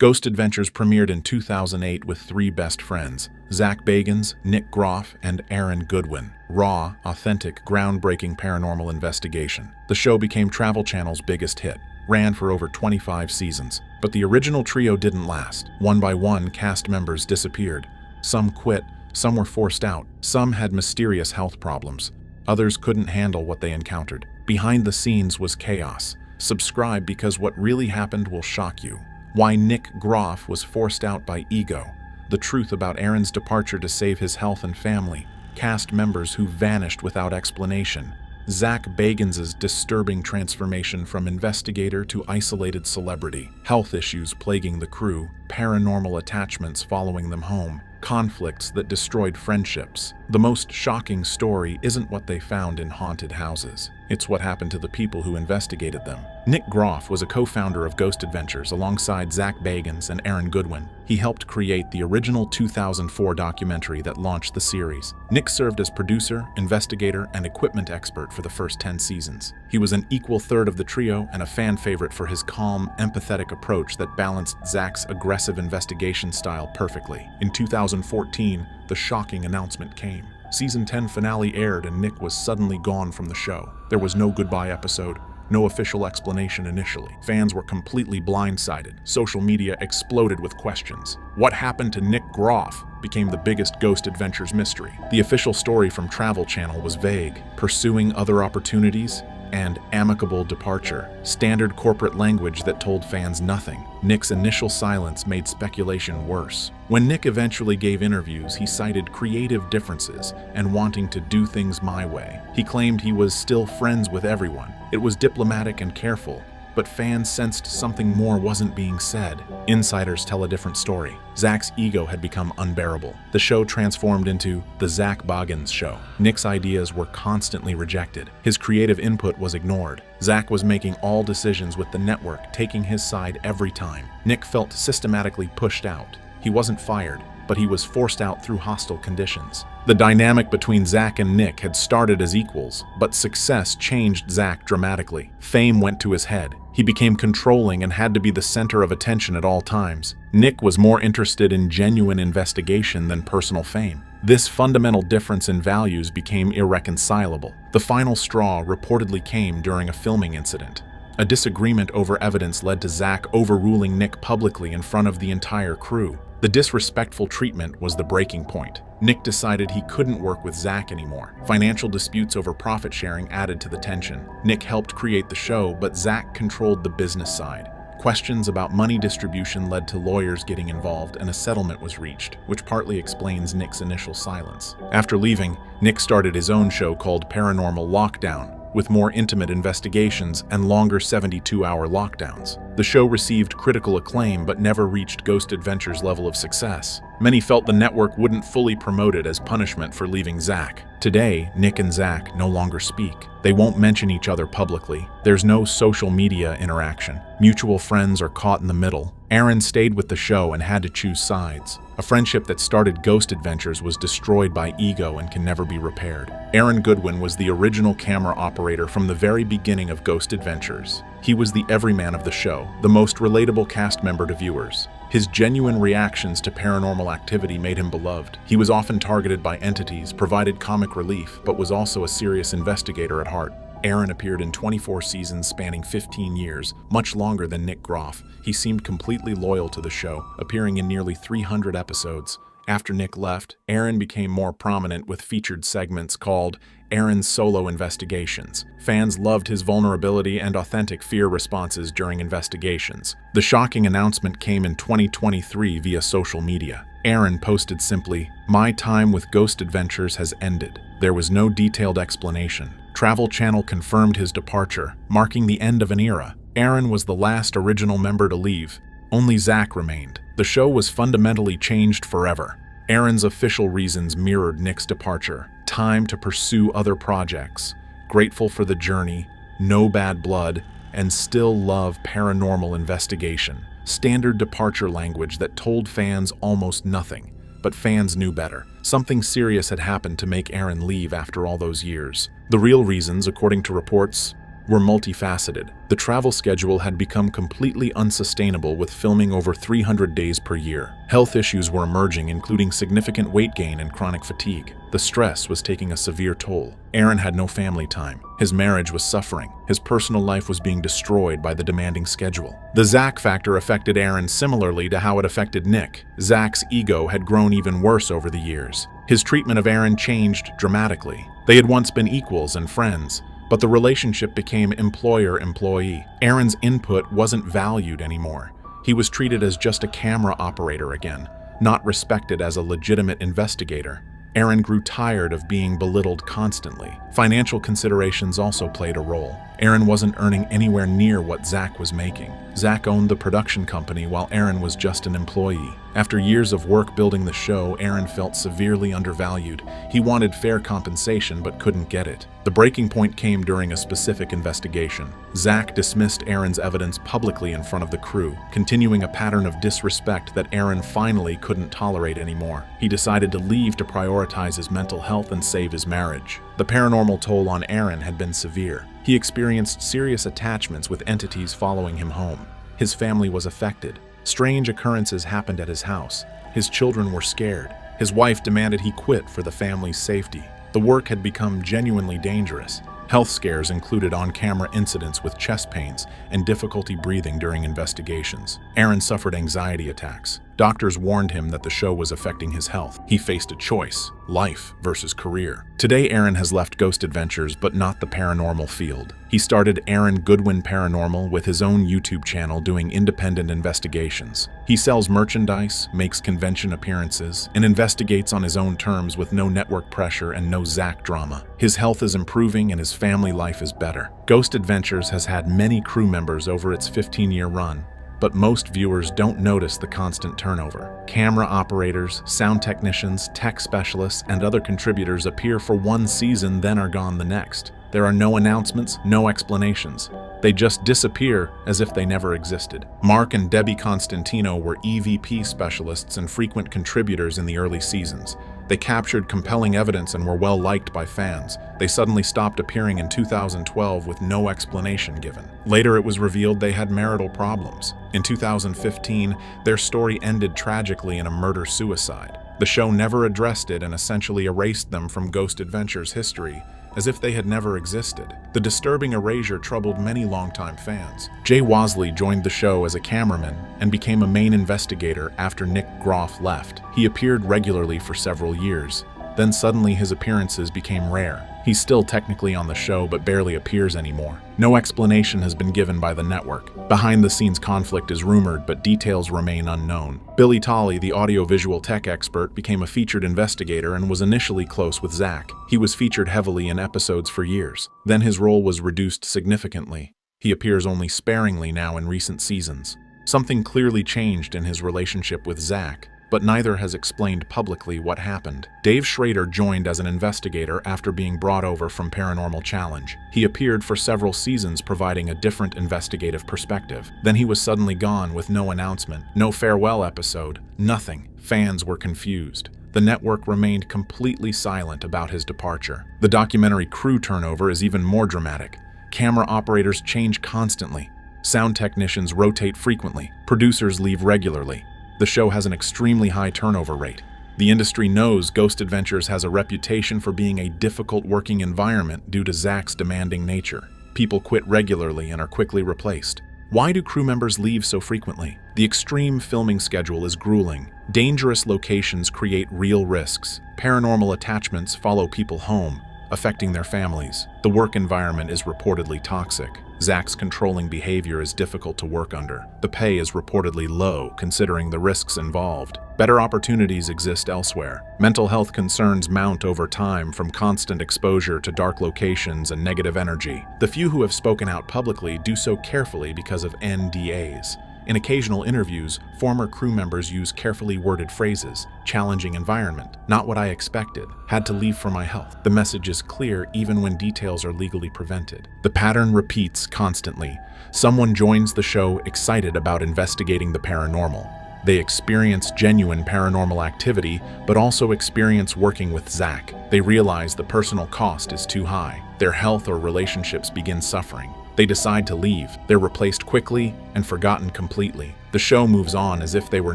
Ghost Adventures premiered in 2008 with three best friends, Zak Bagans, Nick Groff, and Aaron Goodwin. Raw, authentic, groundbreaking paranormal investigation. The show became Travel Channel's biggest hit, ran for over 25 seasons. But the original trio didn't last. One by one, cast members disappeared. Some quit, some were forced out, some had mysterious health problems. Others couldn't handle what they encountered. Behind the scenes was chaos. Subscribe because what really happened will shock you. Why Nick Groff was forced out by ego. The truth about Aaron's departure to save his health and family. Cast members who vanished without explanation. Zak Bagans' disturbing transformation from investigator to isolated celebrity. Health issues plaguing the crew. Paranormal attachments following them home. Conflicts that destroyed friendships. The most shocking story isn't what they found in haunted houses. It's what happened to the people who investigated them. Nick Groff was a co-founder of Ghost Adventures alongside Zak Bagans and Aaron Goodwin. He helped create the original 2004 documentary that launched the series. Nick served as producer, investigator, and equipment expert for the first 10 seasons. He was an equal third of the trio and a fan favorite for his calm, empathetic approach that balanced Zak's aggressive investigation style perfectly. In 2014, the shocking announcement came. Season 10 finale aired and Nick was suddenly gone from the show. There was no goodbye episode, no official explanation initially. Fans were completely blindsided. Social media exploded with questions. What happened to Nick Groff became the biggest Ghost Adventures mystery. The official story from Travel Channel was vague, pursuing other opportunities, and amicable departure. Standard corporate language that told fans nothing. Nick's initial silence made speculation worse. When Nick eventually gave interviews, he cited creative differences and wanting to do things my way. He claimed he was still friends with everyone. It was diplomatic and careful, but fans sensed something more wasn't being said. Insiders tell a different story. Zak's ego had become unbearable. The show transformed into The Zak Bagans Show. Nick's ideas were constantly rejected. His creative input was ignored. Zak was making all decisions with the network, taking his side every time. Nick felt systematically pushed out. He wasn't fired, but he was forced out through hostile conditions. The dynamic between Zak and Nick had started as equals, but success changed Zak dramatically. Fame went to his head. He became controlling and had to be the center of attention at all times. Nick was more interested in genuine investigation than personal fame. This fundamental difference in values became irreconcilable. The final straw reportedly came during a filming incident. A disagreement over evidence led to Zak overruling Nick publicly in front of the entire crew. The disrespectful treatment was the breaking point. Nick decided he couldn't work with Zak anymore. Financial disputes over profit sharing added to the tension. Nick helped create the show, but Zak controlled the business side. Questions about money distribution led to lawyers getting involved, and a settlement was reached, which partly explains Nick's initial silence. After leaving, Nick started his own show called Paranormal Lockdown, with more intimate investigations and longer 72-hour lockdowns. The show received critical acclaim but never reached Ghost Adventures' level of success. Many felt the network wouldn't fully promote it as punishment for leaving Zak. Today, Nick and Zak no longer speak. They won't mention each other publicly. There's no social media interaction. Mutual friends are caught in the middle. Aaron stayed with the show and had to choose sides. A friendship that started Ghost Adventures was destroyed by ego and can never be repaired. Aaron Goodwin was the original camera operator from the very beginning of Ghost Adventures. He was the everyman of the show, the most relatable cast member to viewers. His genuine reactions to paranormal activity made him beloved. He was often targeted by entities, provided comic relief, but was also a serious investigator at heart. Aaron appeared in 24 seasons spanning 15 years, much longer than Nick Groff. He seemed completely loyal to the show, appearing in nearly 300 episodes. After Nick left, Aaron became more prominent with featured segments called Aaron's Solo Investigations. Fans loved his vulnerability and authentic fear responses during investigations. The shocking announcement came in 2023 via social media. Aaron posted simply, "My time with Ghost Adventures has ended." There was no detailed explanation. Travel Channel confirmed his departure, marking the end of an era. Aaron was the last original member to leave. Only Zak remained. The show was fundamentally changed forever. Aaron's official reasons mirrored Nick's departure. Time to pursue other projects. Grateful for the journey, no bad blood, and still love paranormal investigation. Standard departure language that told fans almost nothing. But fans knew better. Something serious had happened to make Aaron leave after all those years. The real reasons, according to reports, were multifaceted. The travel schedule had become completely unsustainable with filming over 300 days per year. Health issues were emerging, including significant weight gain and chronic fatigue. The stress was taking a severe toll. Aaron had no family time. His marriage was suffering. His personal life was being destroyed by the demanding schedule. The Zak factor affected Aaron similarly to how it affected Nick. Zak's ego had grown even worse over the years. His treatment of Aaron changed dramatically. They had once been equals and friends, but the relationship became employer-employee. Aaron's input wasn't valued anymore. He was treated as just a camera operator again, not respected as a legitimate investigator. Aaron grew tired of being belittled constantly. Financial considerations also played a role. Aaron wasn't earning anywhere near what Zak was making. Zak owned the production company while Aaron was just an employee. After years of work building the show, Aaron felt severely undervalued. He wanted fair compensation but couldn't get it. The breaking point came during a specific investigation. Zak dismissed Aaron's evidence publicly in front of the crew, continuing a pattern of disrespect that Aaron finally couldn't tolerate anymore. He decided to leave to prioritize his mental health and save his marriage. The paranormal toll on Aaron had been severe. He experienced serious attachments with entities following him home. His family was affected. Strange occurrences happened at his house. His children were scared. His wife demanded he quit for the family's safety. The work had become genuinely dangerous. Health scares included on-camera incidents with chest pains and difficulty breathing during investigations. Aaron suffered anxiety attacks. Doctors warned him that the show was affecting his health. He faced a choice: life versus career. Today, Aaron has left Ghost Adventures, but not the paranormal field. He started Aaron Goodwin Paranormal with his own YouTube channel doing independent investigations. He sells merchandise, makes convention appearances, and investigates on his own terms with no network pressure and no Zak drama. His health is improving and his family life is better. Ghost Adventures has had many crew members over its 15-year run, but most viewers don't notice the constant turnover. Camera operators, sound technicians, tech specialists, and other contributors appear for one season, then are gone the next. There are no announcements, no explanations. They just disappear as if they never existed. Mark and Debbie Constantino were EVP specialists and frequent contributors in the early seasons. They captured compelling evidence and were well liked by fans. They suddenly stopped appearing in 2012 with no explanation given. Later, it was revealed they had marital problems. In 2015, their story ended tragically in a murder-suicide. The show never addressed it and essentially erased them from Ghost Adventures history, as if they had never existed. The disturbing erasure troubled many longtime fans. Jay Wasley joined the show as a cameraman and became a main investigator after Nick Groff left. He appeared regularly for several years. Then suddenly his appearances became rare. He's still technically on the show but barely appears anymore. No explanation has been given by the network. Behind-the-scenes conflict is rumored, but details remain unknown. Tolley, the audio-visual tech expert, became a featured investigator and was initially close with Zak. He was featured heavily in episodes for years. Then his role was reduced significantly. He appears only sparingly now in recent seasons. Something clearly changed in his relationship with Zak, but neither has explained publicly what happened. Dave Schrader joined as an investigator after being brought over from Paranormal Challenge. He appeared for several seasons, providing a different investigative perspective. Then he was suddenly gone with no announcement, no farewell episode, nothing. Fans were confused. The network remained completely silent about his departure. The documentary crew turnover is even more dramatic. Camera operators change constantly. Sound technicians rotate frequently. Producers leave regularly. The show has an extremely high turnover rate. The industry knows Ghost Adventures has a reputation for being a difficult working environment due to Zak's demanding nature. People quit regularly and are quickly replaced. Why do crew members leave so frequently? The extreme filming schedule is grueling. Dangerous locations create real risks. Paranormal attachments follow people home, affecting their families. The work environment is reportedly toxic. Zak's controlling behavior is difficult to work under. The pay is reportedly low, considering the risks involved. Better opportunities exist elsewhere. Mental health concerns mount over time from constant exposure to dark locations and negative energy. The few who have spoken out publicly do so carefully because of NDAs. In occasional interviews, former crew members use carefully worded phrases: challenging environment, not what I expected, had to leave for my health. The message is clear even when details are legally prevented. The pattern repeats constantly. Someone joins the show excited about investigating the paranormal. They experience genuine paranormal activity, but also experience working with Zak. They realize the personal cost is too high. Their health or relationships begin suffering. They decide to leave. They're replaced quickly and forgotten completely. The show moves on as if they were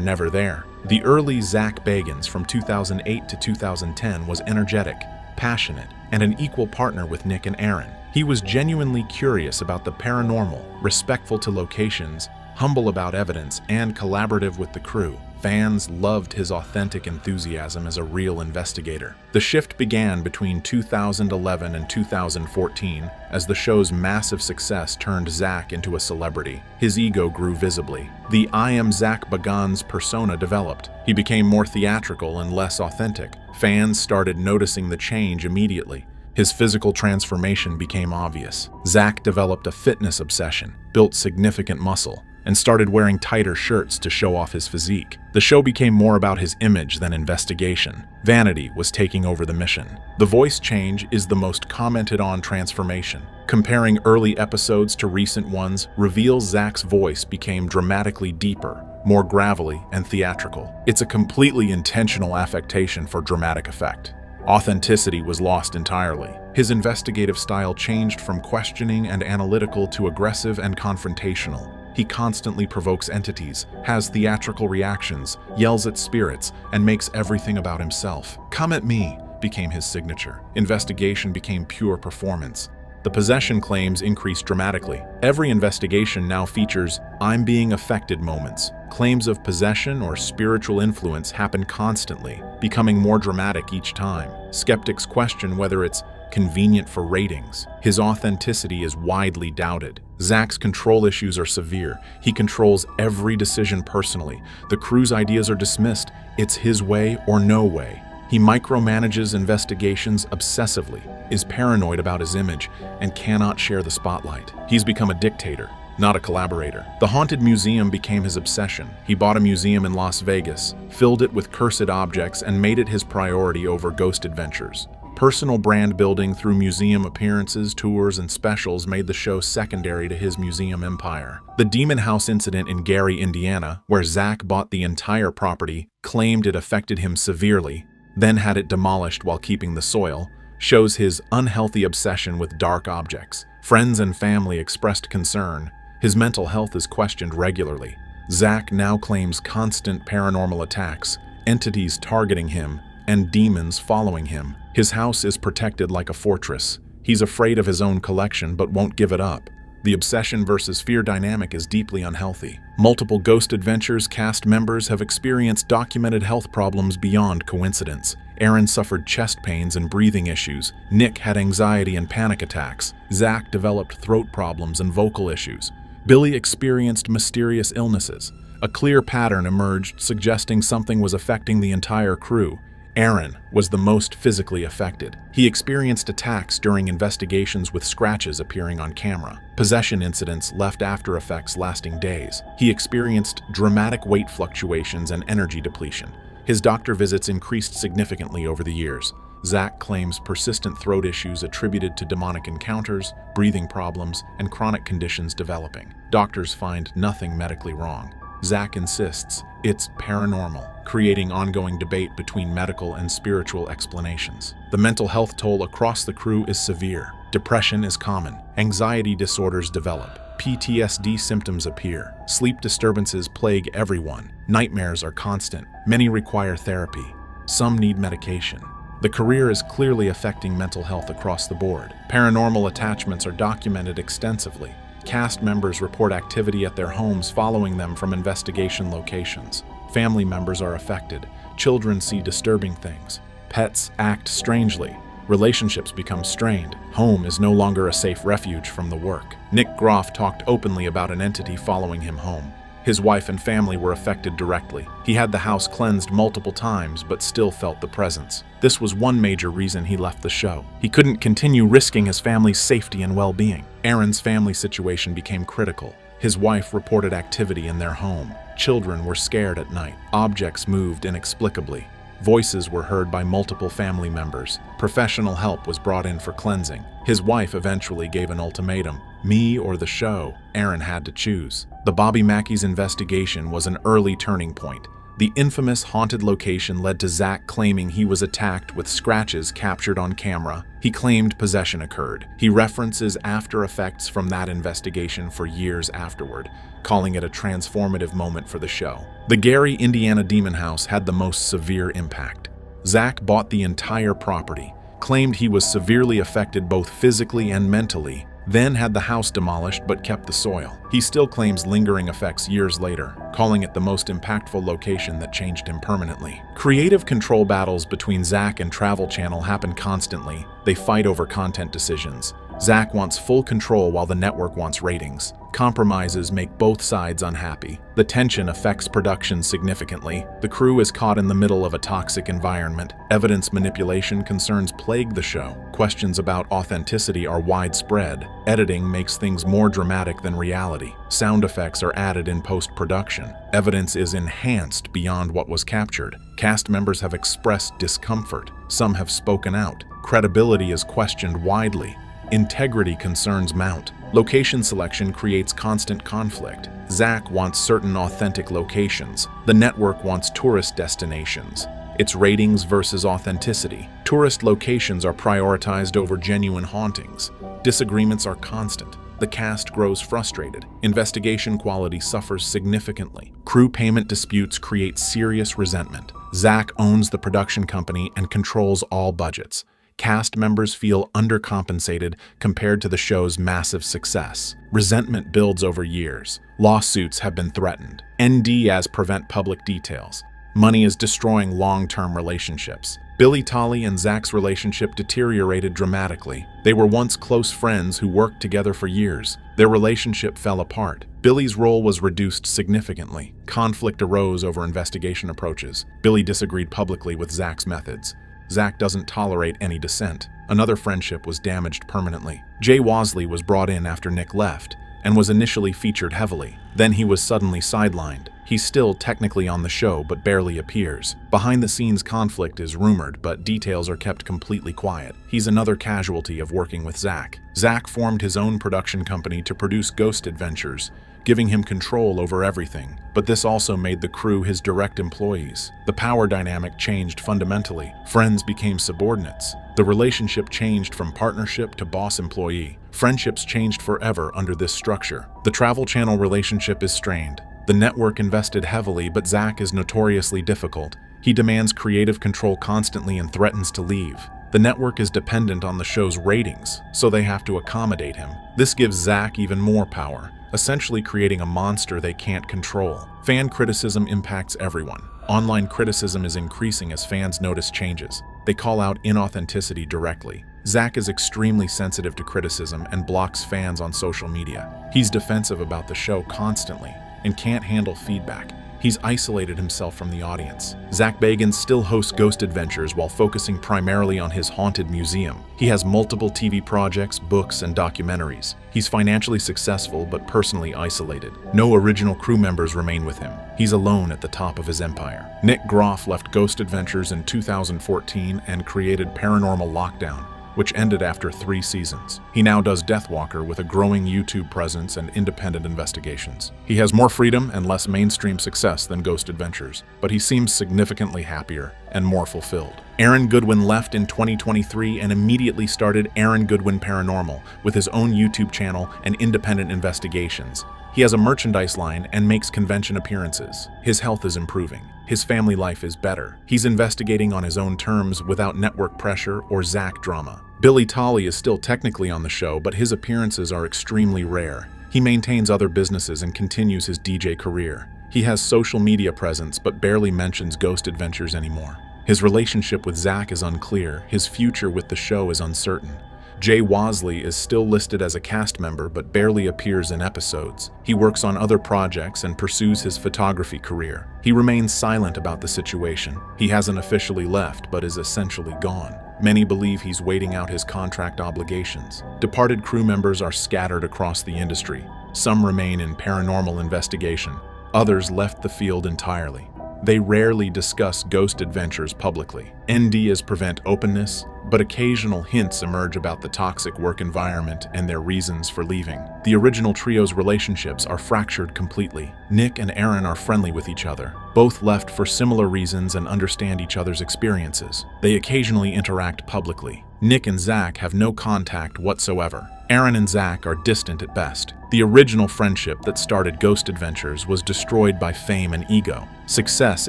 never there. The early Zak Bagans from 2008 to 2010 was energetic, passionate, and an equal partner with Nick and Aaron. He was genuinely curious about the paranormal, respectful to locations, humble about evidence, and collaborative with the crew. Fans loved his authentic enthusiasm as a real investigator. The shift began between 2011 and 2014 as the show's massive success turned Zak into a celebrity. His ego grew visibly. The "I am Zak Bagans" persona developed. He became more theatrical and less authentic. Fans started noticing the change immediately. His physical transformation became obvious. Zak developed a fitness obsession, built significant muscle, and started wearing tighter shirts to show off his physique. The show became more about his image than investigation. Vanity was taking over the mission. The voice change is the most commented on transformation. Comparing early episodes to recent ones reveals Zak's voice became dramatically deeper, more gravelly and theatrical. It's a completely intentional affectation for dramatic effect. Authenticity was lost entirely. His investigative style changed from questioning and analytical to aggressive and confrontational. He constantly provokes entities, has theatrical reactions, yells at spirits, and makes everything about himself. "Come at me" became his signature. Investigation became pure performance. The possession claims increased dramatically. Every investigation now features "I'm being affected" moments. Claims of possession or spiritual influence happen constantly, becoming more dramatic each time. Skeptics question whether it's convenient for ratings. His authenticity is widely doubted. Zak's control issues are severe. He controls every decision personally. The crew's ideas are dismissed. It's his way or no way. He micromanages investigations obsessively, is paranoid about his image, and cannot share the spotlight. He's become a dictator, not a collaborator. The Haunted Museum became his obsession. He bought a museum in Las Vegas, filled it with cursed objects, and made it his priority over ghost adventures. Personal brand building through museum appearances, tours, and specials made the show secondary to his museum empire. The Demon House incident in Gary, Indiana, where Zak bought the entire property, claimed it affected him severely, then had it demolished while keeping the soil, shows his unhealthy obsession with dark objects. Friends and family expressed concern. His mental health is questioned regularly. Zak now claims constant paranormal attacks, entities targeting him, and demons following him. His house is protected like a fortress. He's afraid of his own collection but won't give it up. The obsession versus fear dynamic is deeply unhealthy. Multiple Ghost Adventures cast members have experienced documented health problems beyond coincidence. Aaron suffered chest pains and breathing issues. Nick had anxiety and panic attacks. Zak developed throat problems and vocal issues. Billy experienced mysterious illnesses. A clear pattern emerged, suggesting something was affecting the entire crew. Aaron was the most physically affected. He experienced attacks during investigations with scratches appearing on camera. Possession incidents left after effects lasting days. He experienced dramatic weight fluctuations and energy depletion. His doctor visits increased significantly over the years. Zak claims persistent throat issues attributed to demonic encounters, breathing problems, and chronic conditions developing. Doctors find nothing medically wrong. Zak insists it's paranormal, creating ongoing debate between medical and spiritual explanations. The mental health toll across the crew is severe. Depression is common. Anxiety disorders develop. PTSD symptoms appear. Sleep disturbances plague everyone. Nightmares are constant. Many require therapy. Some need medication. The career is clearly affecting mental health across the board. Paranormal attachments are documented extensively. Cast members report activity at their homes following them from investigation locations. Family members are affected. Children see disturbing things. Pets act strangely. Relationships become strained. Home is no longer a safe refuge from the work. Nick Groff talked openly about an entity following him home. His wife and family were affected directly. He had the house cleansed multiple times, but still felt the presence. This was one major reason he left the show. He couldn't continue risking his family's safety and well-being. Aaron's family situation became critical. His wife reported activity in their home. Children were scared at night. Objects moved inexplicably. Voices were heard by multiple family members. Professional help was brought in for cleansing. His wife eventually gave an ultimatum. Me or the show? Aaron had to choose. The Bobby Mackey's investigation was an early turning point. The infamous haunted location led to Zak claiming he was attacked with scratches captured on camera. He claimed possession occurred. He references after effects from that investigation for years afterward, calling it a transformative moment for the show. The Gary, Indiana Demon House had the most severe impact. Zak bought the entire property, claimed he was severely affected both physically and mentally, then had the house demolished but kept the soil. He still claims lingering effects years later, calling it the most impactful location that changed him permanently. Creative control battles between Zak and Travel Channel happen constantly. They fight over content decisions. Zak wants full control while the network wants ratings. Compromises make both sides unhappy. The tension affects production significantly. The crew is caught in the middle of a toxic environment. Evidence manipulation concerns plague the show. Questions about authenticity are widespread. Editing makes things more dramatic than reality. Sound effects are added in post-production. Evidence is enhanced beyond what was captured. Cast members have expressed discomfort. Some have spoken out. Credibility is questioned widely. Integrity concerns mount. Location selection creates constant conflict. Zak wants certain authentic locations. The network wants tourist destinations. It's ratings versus authenticity. Tourist locations are prioritized over genuine hauntings. Disagreements are constant. The cast grows frustrated. Investigation quality suffers significantly. Crew payment disputes create serious resentment. Zak owns the production company and controls all budgets. Cast members feel undercompensated compared to the show's massive success. Resentment builds over years. Lawsuits have been threatened. NDAs prevent public details. Money is destroying long-term relationships. Billy Tolley and Zak's relationship deteriorated dramatically. They were once close friends who worked together for years. Their relationship fell apart. Billy's role was reduced significantly. Conflict arose over investigation approaches. Billy disagreed publicly with Zak's methods. Zak doesn't tolerate any dissent. Another friendship was damaged permanently. Jay Wasley was brought in after Nick left and was initially featured heavily. Then he was suddenly sidelined. He's still technically on the show but barely appears. Behind-the-scenes conflict is rumored, but details are kept completely quiet. He's another casualty of working with Zak. Zak formed his own production company to produce Ghost Adventures, giving him control over everything. But this also made the crew his direct employees. The power dynamic changed fundamentally. Friends became subordinates. The relationship changed from partnership to boss-employee. Friendships changed forever under this structure. The Travel Channel relationship is strained. The network invested heavily, but Zak is notoriously difficult. He demands creative control constantly and threatens to leave. The network is dependent on the show's ratings, so they have to accommodate him. This gives Zak even more power, essentially creating a monster they can't control. Fan criticism impacts everyone. Online criticism is increasing as fans notice changes. They call out inauthenticity directly. Zak is extremely sensitive to criticism and blocks fans on social media. He's defensive about the show constantly and can't handle feedback. He's isolated himself from the audience. Zak Bagans still hosts Ghost Adventures while focusing primarily on his haunted museum. He has multiple TV projects, books, and documentaries. He's financially successful but personally isolated. No original crew members remain with him. He's alone at the top of his empire. Nick Groff left Ghost Adventures in 2014 and created Paranormal Lockdown, which ended after 3 seasons. He now does Deathwalker with a growing YouTube presence and independent investigations. He has more freedom and less mainstream success than Ghost Adventures, but he seems significantly happier and more fulfilled. Aaron Goodwin left in 2023 and immediately started Aaron Goodwin Paranormal with his own YouTube channel and independent investigations. He has a merchandise line and makes convention appearances. His health is improving. His family life is better. He's investigating on his own terms without network pressure or Zak drama. Billy Tolley is still technically on the show, but his appearances are extremely rare. He maintains other businesses and continues his DJ career. He has social media presence but barely mentions Ghost Adventures anymore. His relationship with Zak is unclear. His future with the show is uncertain. Jay Wasley is still listed as a cast member but barely appears in episodes. He works on other projects and pursues his photography career. He remains silent about the situation. He hasn't officially left but is essentially gone. Many believe he's waiting out his contract obligations. Departed crew members are scattered across the industry. Some remain in paranormal investigation. Others left the field entirely. They rarely discuss Ghost Adventures publicly. NDAs prevent openness. but occasional hints emerge about the toxic work environment and their reasons for leaving. The original trio's relationships are fractured completely. Nick and Aaron are friendly with each other. Both left for similar reasons and understand each other's experiences. They occasionally interact publicly. Nick and Zak have no contact whatsoever. Aaron and Zak are distant at best. The original friendship that started Ghost Adventures was destroyed by fame and ego. Success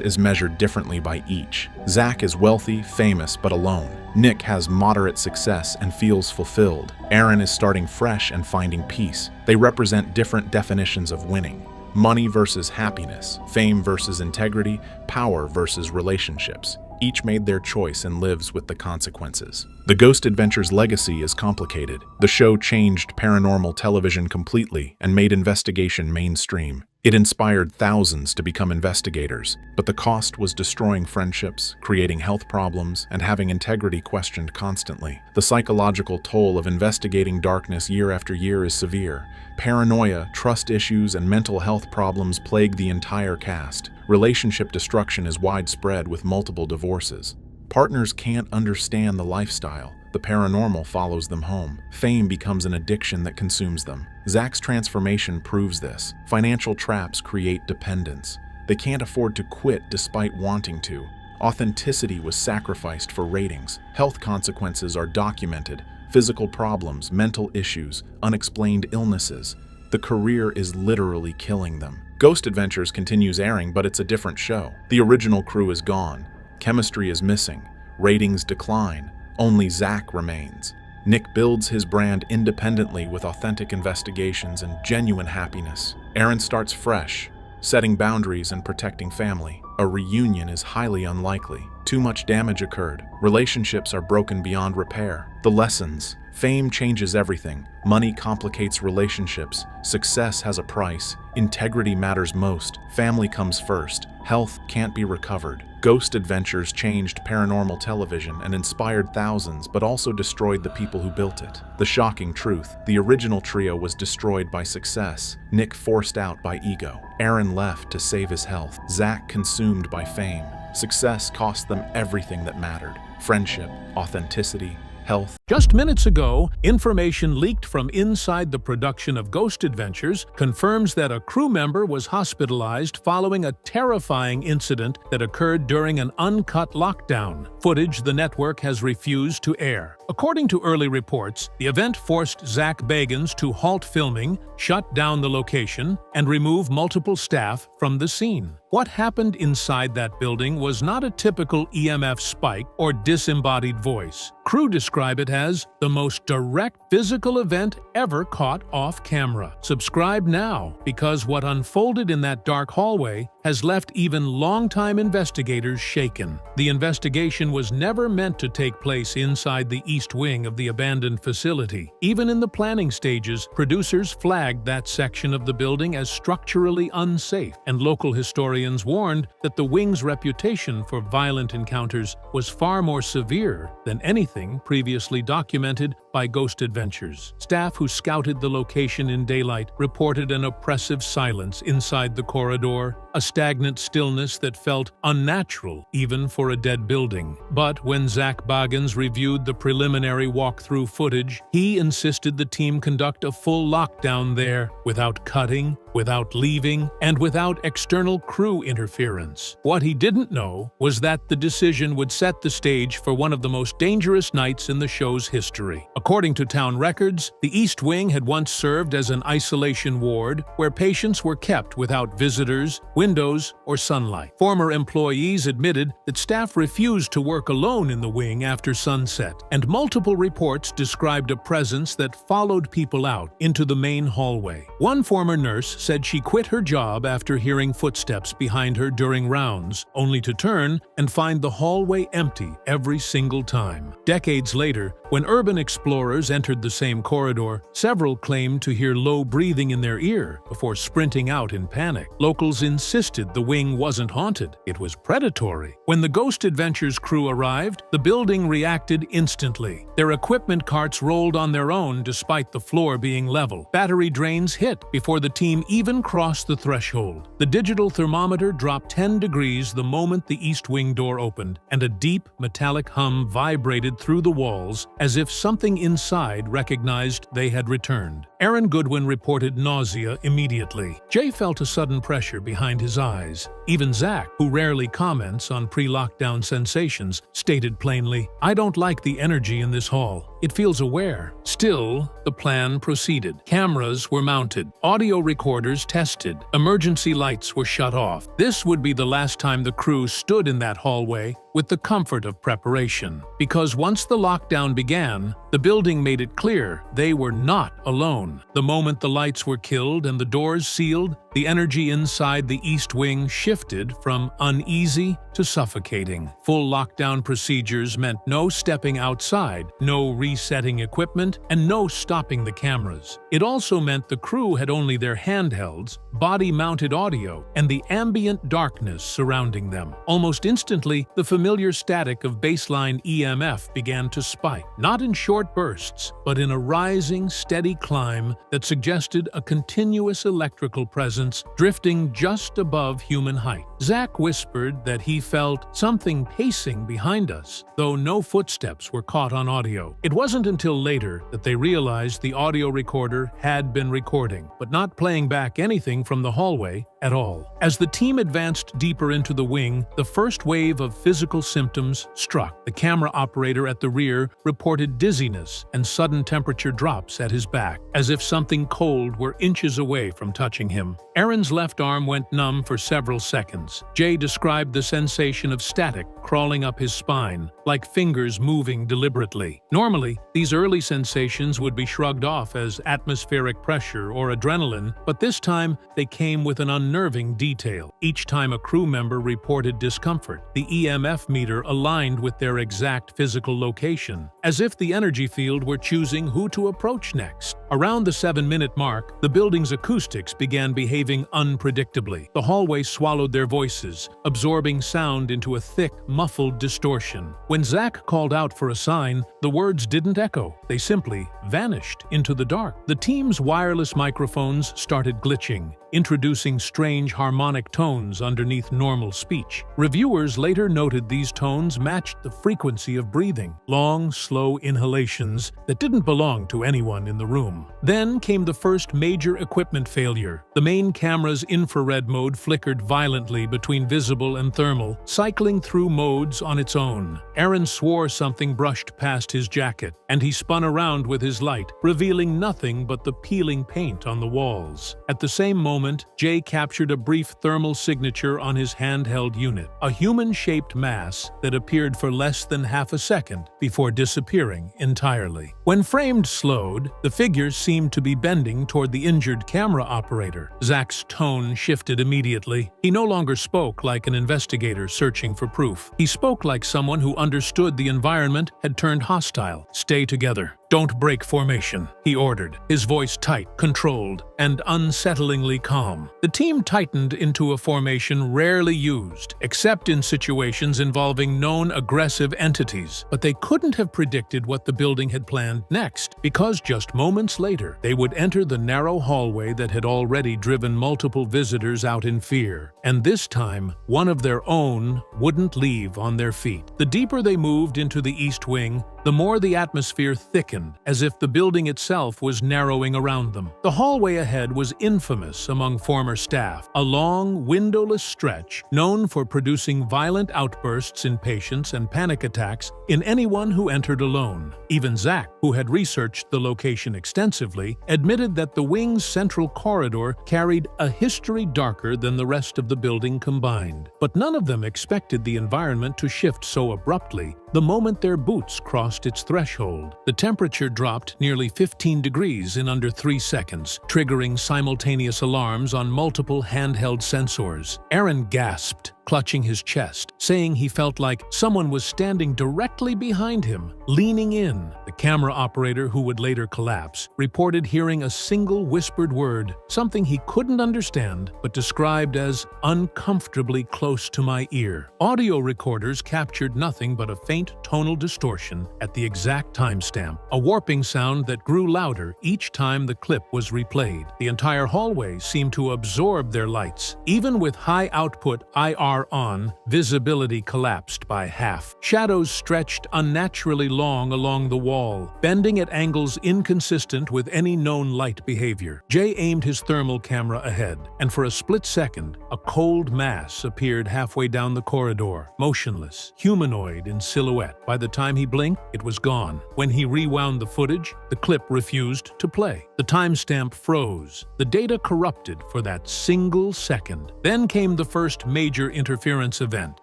is measured differently by each. Zak is wealthy, famous, but alone. Nick has moderate success and feels fulfilled. Aaron is starting fresh and finding peace. They represent different definitions of winning. Money versus happiness, fame versus integrity, power versus relationships. Each made their choice and lives with the consequences. The Ghost Adventures legacy is complicated. The show changed paranormal television completely and made investigation mainstream. It inspired thousands to become investigators, but the cost was destroying friendships, creating health problems, and having integrity questioned constantly. The psychological toll of investigating darkness year after year is severe. Paranoia, trust issues, and mental health problems plague the entire cast. Relationship destruction is widespread with multiple divorces. Partners can't understand the lifestyle. The paranormal follows them home. Fame becomes an addiction that consumes them. Zak's transformation proves this. Financial traps create dependence. They can't afford to quit despite wanting to. Authenticity was sacrificed for ratings. Health consequences are documented. Physical problems, mental issues, unexplained illnesses. The career is literally killing them. Ghost Adventures continues airing, but it's a different show. The original crew is gone. Chemistry is missing. Ratings decline. Only Zak remains. Nick builds his brand independently with authentic investigations and genuine happiness. Aaron starts fresh, setting boundaries and protecting family. A reunion is highly unlikely. Too much damage occurred. Relationships are broken beyond repair. The lessons. Fame changes everything. Money complicates relationships. Success has a price. Integrity matters most. Family comes first. Health can't be recovered. Ghost Adventures changed paranormal television and inspired thousands, but also destroyed the people who built it. The shocking truth: the original trio was destroyed by success. Nick forced out by ego. Aaron left to save his health. Zak consumed by fame. Success cost them everything that mattered: friendship, authenticity, health. Just minutes ago, information leaked from inside the production of Ghost Adventures confirms that a crew member was hospitalized following a terrifying incident that occurred during an uncut lockdown. Footage the network has refused to air. According to early reports, the event forced Zak Bagans to halt filming, shut down the location, and remove multiple staff from the scene. What happened inside that building was not a typical EMF spike or disembodied voice. Crew describe it as the most direct physical event ever caught off camera. Subscribe now, because what unfolded in that dark hallway has left even longtime investigators shaken. The investigation was never meant to take place inside the east wing of the abandoned facility. Even in the planning stages, producers flagged that section of the building as structurally unsafe, and local historians warned that the wing's reputation for violent encounters was far more severe than anything previously documented by Ghost Adventures. Staff who scouted the location in daylight reported an oppressive silence inside the corridor, a stagnant stillness that felt unnatural even for a dead building. But when Zak Bagans reviewed the preliminary walkthrough footage, he insisted the team conduct a full lockdown there, without cutting, without leaving, and without external crew interference. What he didn't know was that the decision would set the stage for one of the most dangerous nights in the show's history. According to town records, the East Wing had once served as an isolation ward where patients were kept without visitors, windows, or sunlight. Former employees admitted that staff refused to work alone in the wing after sunset, and multiple reports described a presence that followed people out into the main hallway. One former nurse said she quit her job after hearing footsteps behind her during rounds, only to turn and find the hallway empty every single time. Decades later, when urban explorers entered the same corridor, several claimed to hear low breathing in their ear before sprinting out in panic. Locals insisted the wing wasn't haunted, it was predatory. When the Ghost Adventures crew arrived, the building reacted instantly. Their equipment carts rolled on their own despite the floor being level. Battery drains hit before the team even cross the threshold. The digital thermometer dropped 10 degrees the moment the east wing door opened, and a deep, metallic hum vibrated through the walls as if something inside recognized they had returned. Aaron Goodwin reported nausea immediately. Jay felt a sudden pressure behind his eyes. Even Zak, who rarely comments on pre-lockdown sensations, stated plainly, "I don't like the energy in this hall. It feels aware." Still, the plan proceeded. Cameras were mounted, audio recorders tested, emergency lights were shut off. This would be the last time the crew stood in that hallway with the comfort of preparation. Because once the lockdown began, the building made it clear they were not alone. The moment the lights were killed and the doors sealed, the energy inside the East Wing shifted from uneasy to suffocating. Full lockdown procedures meant no stepping outside, no resetting equipment, and no stopping the cameras. It also meant the crew had only their handhelds, body-mounted audio, and the ambient darkness surrounding them. Almost instantly, the familiar static of baseline EMF began to spike, not in short bursts, but in a rising, steady climb that suggested a continuous electrical presence drifting just above human height. Zak whispered that he felt something pacing behind us, though no footsteps were caught on audio. It wasn't until later that they realized the audio recorder had been recording, but not playing back anything from the hallway at all. As the team advanced deeper into the wing, the first wave of physical symptoms struck. The camera operator at the rear reported dizziness and sudden temperature drops at his back, as if something cold were inches away from touching him. Aaron's left arm went numb for several seconds. Jay described the sensation of static crawling up his spine, like fingers moving deliberately. Normally, these early sensations would be shrugged off as atmospheric pressure or adrenaline, but this time they came with an unnerving detail. Each time a crew member reported discomfort, the EMF meter aligned with their exact physical location, as if the energy field were choosing who to approach next. Around the 7-minute mark, the building's acoustics began behaving unpredictably. The hallway swallowed their voices, absorbing sound into a thick, muffled distortion. When Zak called out for a sign, the words didn't echo. They simply vanished into the dark. The team's wireless microphones started glitching, introducing strange harmonic tones underneath normal speech. Reviewers later noted these tones matched the frequency of breathing, long, slow inhalations that didn't belong to anyone in the room. Then came the first major equipment failure. The main camera's infrared mode flickered violently between visible and thermal, cycling through modes on its own. Aaron swore something brushed past his jacket, and he spun around with his light, revealing nothing but the peeling paint on the walls. At the same moment, Jay captured a brief thermal signature on his handheld unit, a human-shaped mass that appeared for less than half a second before disappearing entirely. When framed slowed, the figure seemed to be bending toward the injured camera operator. Zak's tone shifted immediately. He no longer spoke like an investigator searching for proof. He spoke like someone who understood the environment had turned hostile. "Stay together. Don't break formation," he ordered, his voice tight, controlled, and unsettlingly calm. The team tightened into a formation rarely used, except in situations involving known aggressive entities, but they couldn't have predicted what the building had planned next, because just moments later, they would enter the narrow hallway that had already driven multiple visitors out in fear, and this time, one of their own wouldn't leave on their feet. The deeper they moved into the East Wing, the more the atmosphere thickened, as if the building itself was narrowing around them. The hallway ahead was infamous among former staff, a long, windowless stretch known for producing violent outbursts in patients and panic attacks in anyone who entered alone. Even Zak, who had researched the location extensively, admitted that the wing's central corridor carried a history darker than the rest of the building combined. But none of them expected the environment to shift so abruptly the moment their boots crossed its threshold. The temperature dropped nearly 15 degrees in under 3 seconds, triggering simultaneous alarms on multiple handheld sensors. Aaron gasped, clutching his chest, saying he felt like someone was standing directly behind him, leaning in. The camera operator, who would later collapse, reported hearing a single whispered word, something he couldn't understand, but described as uncomfortably close to my ear. Audio recorders captured nothing but a faint tonal distortion at the exact timestamp, a warping sound that grew louder each time the clip was replayed. The entire hallway seemed to absorb their lights. Even with high-output IR on, visibility collapsed by half. Shadows stretched unnaturally long along the wall, bending at angles inconsistent with any known light behavior. Jay aimed his thermal camera ahead, and for a split second, a cold mass appeared halfway down the corridor, motionless, humanoid in silhouette. By the time he blinked, it was gone. When he rewound the footage, the clip refused to play. The timestamp froze, the data corrupted for that single second. Then came the first major interference event.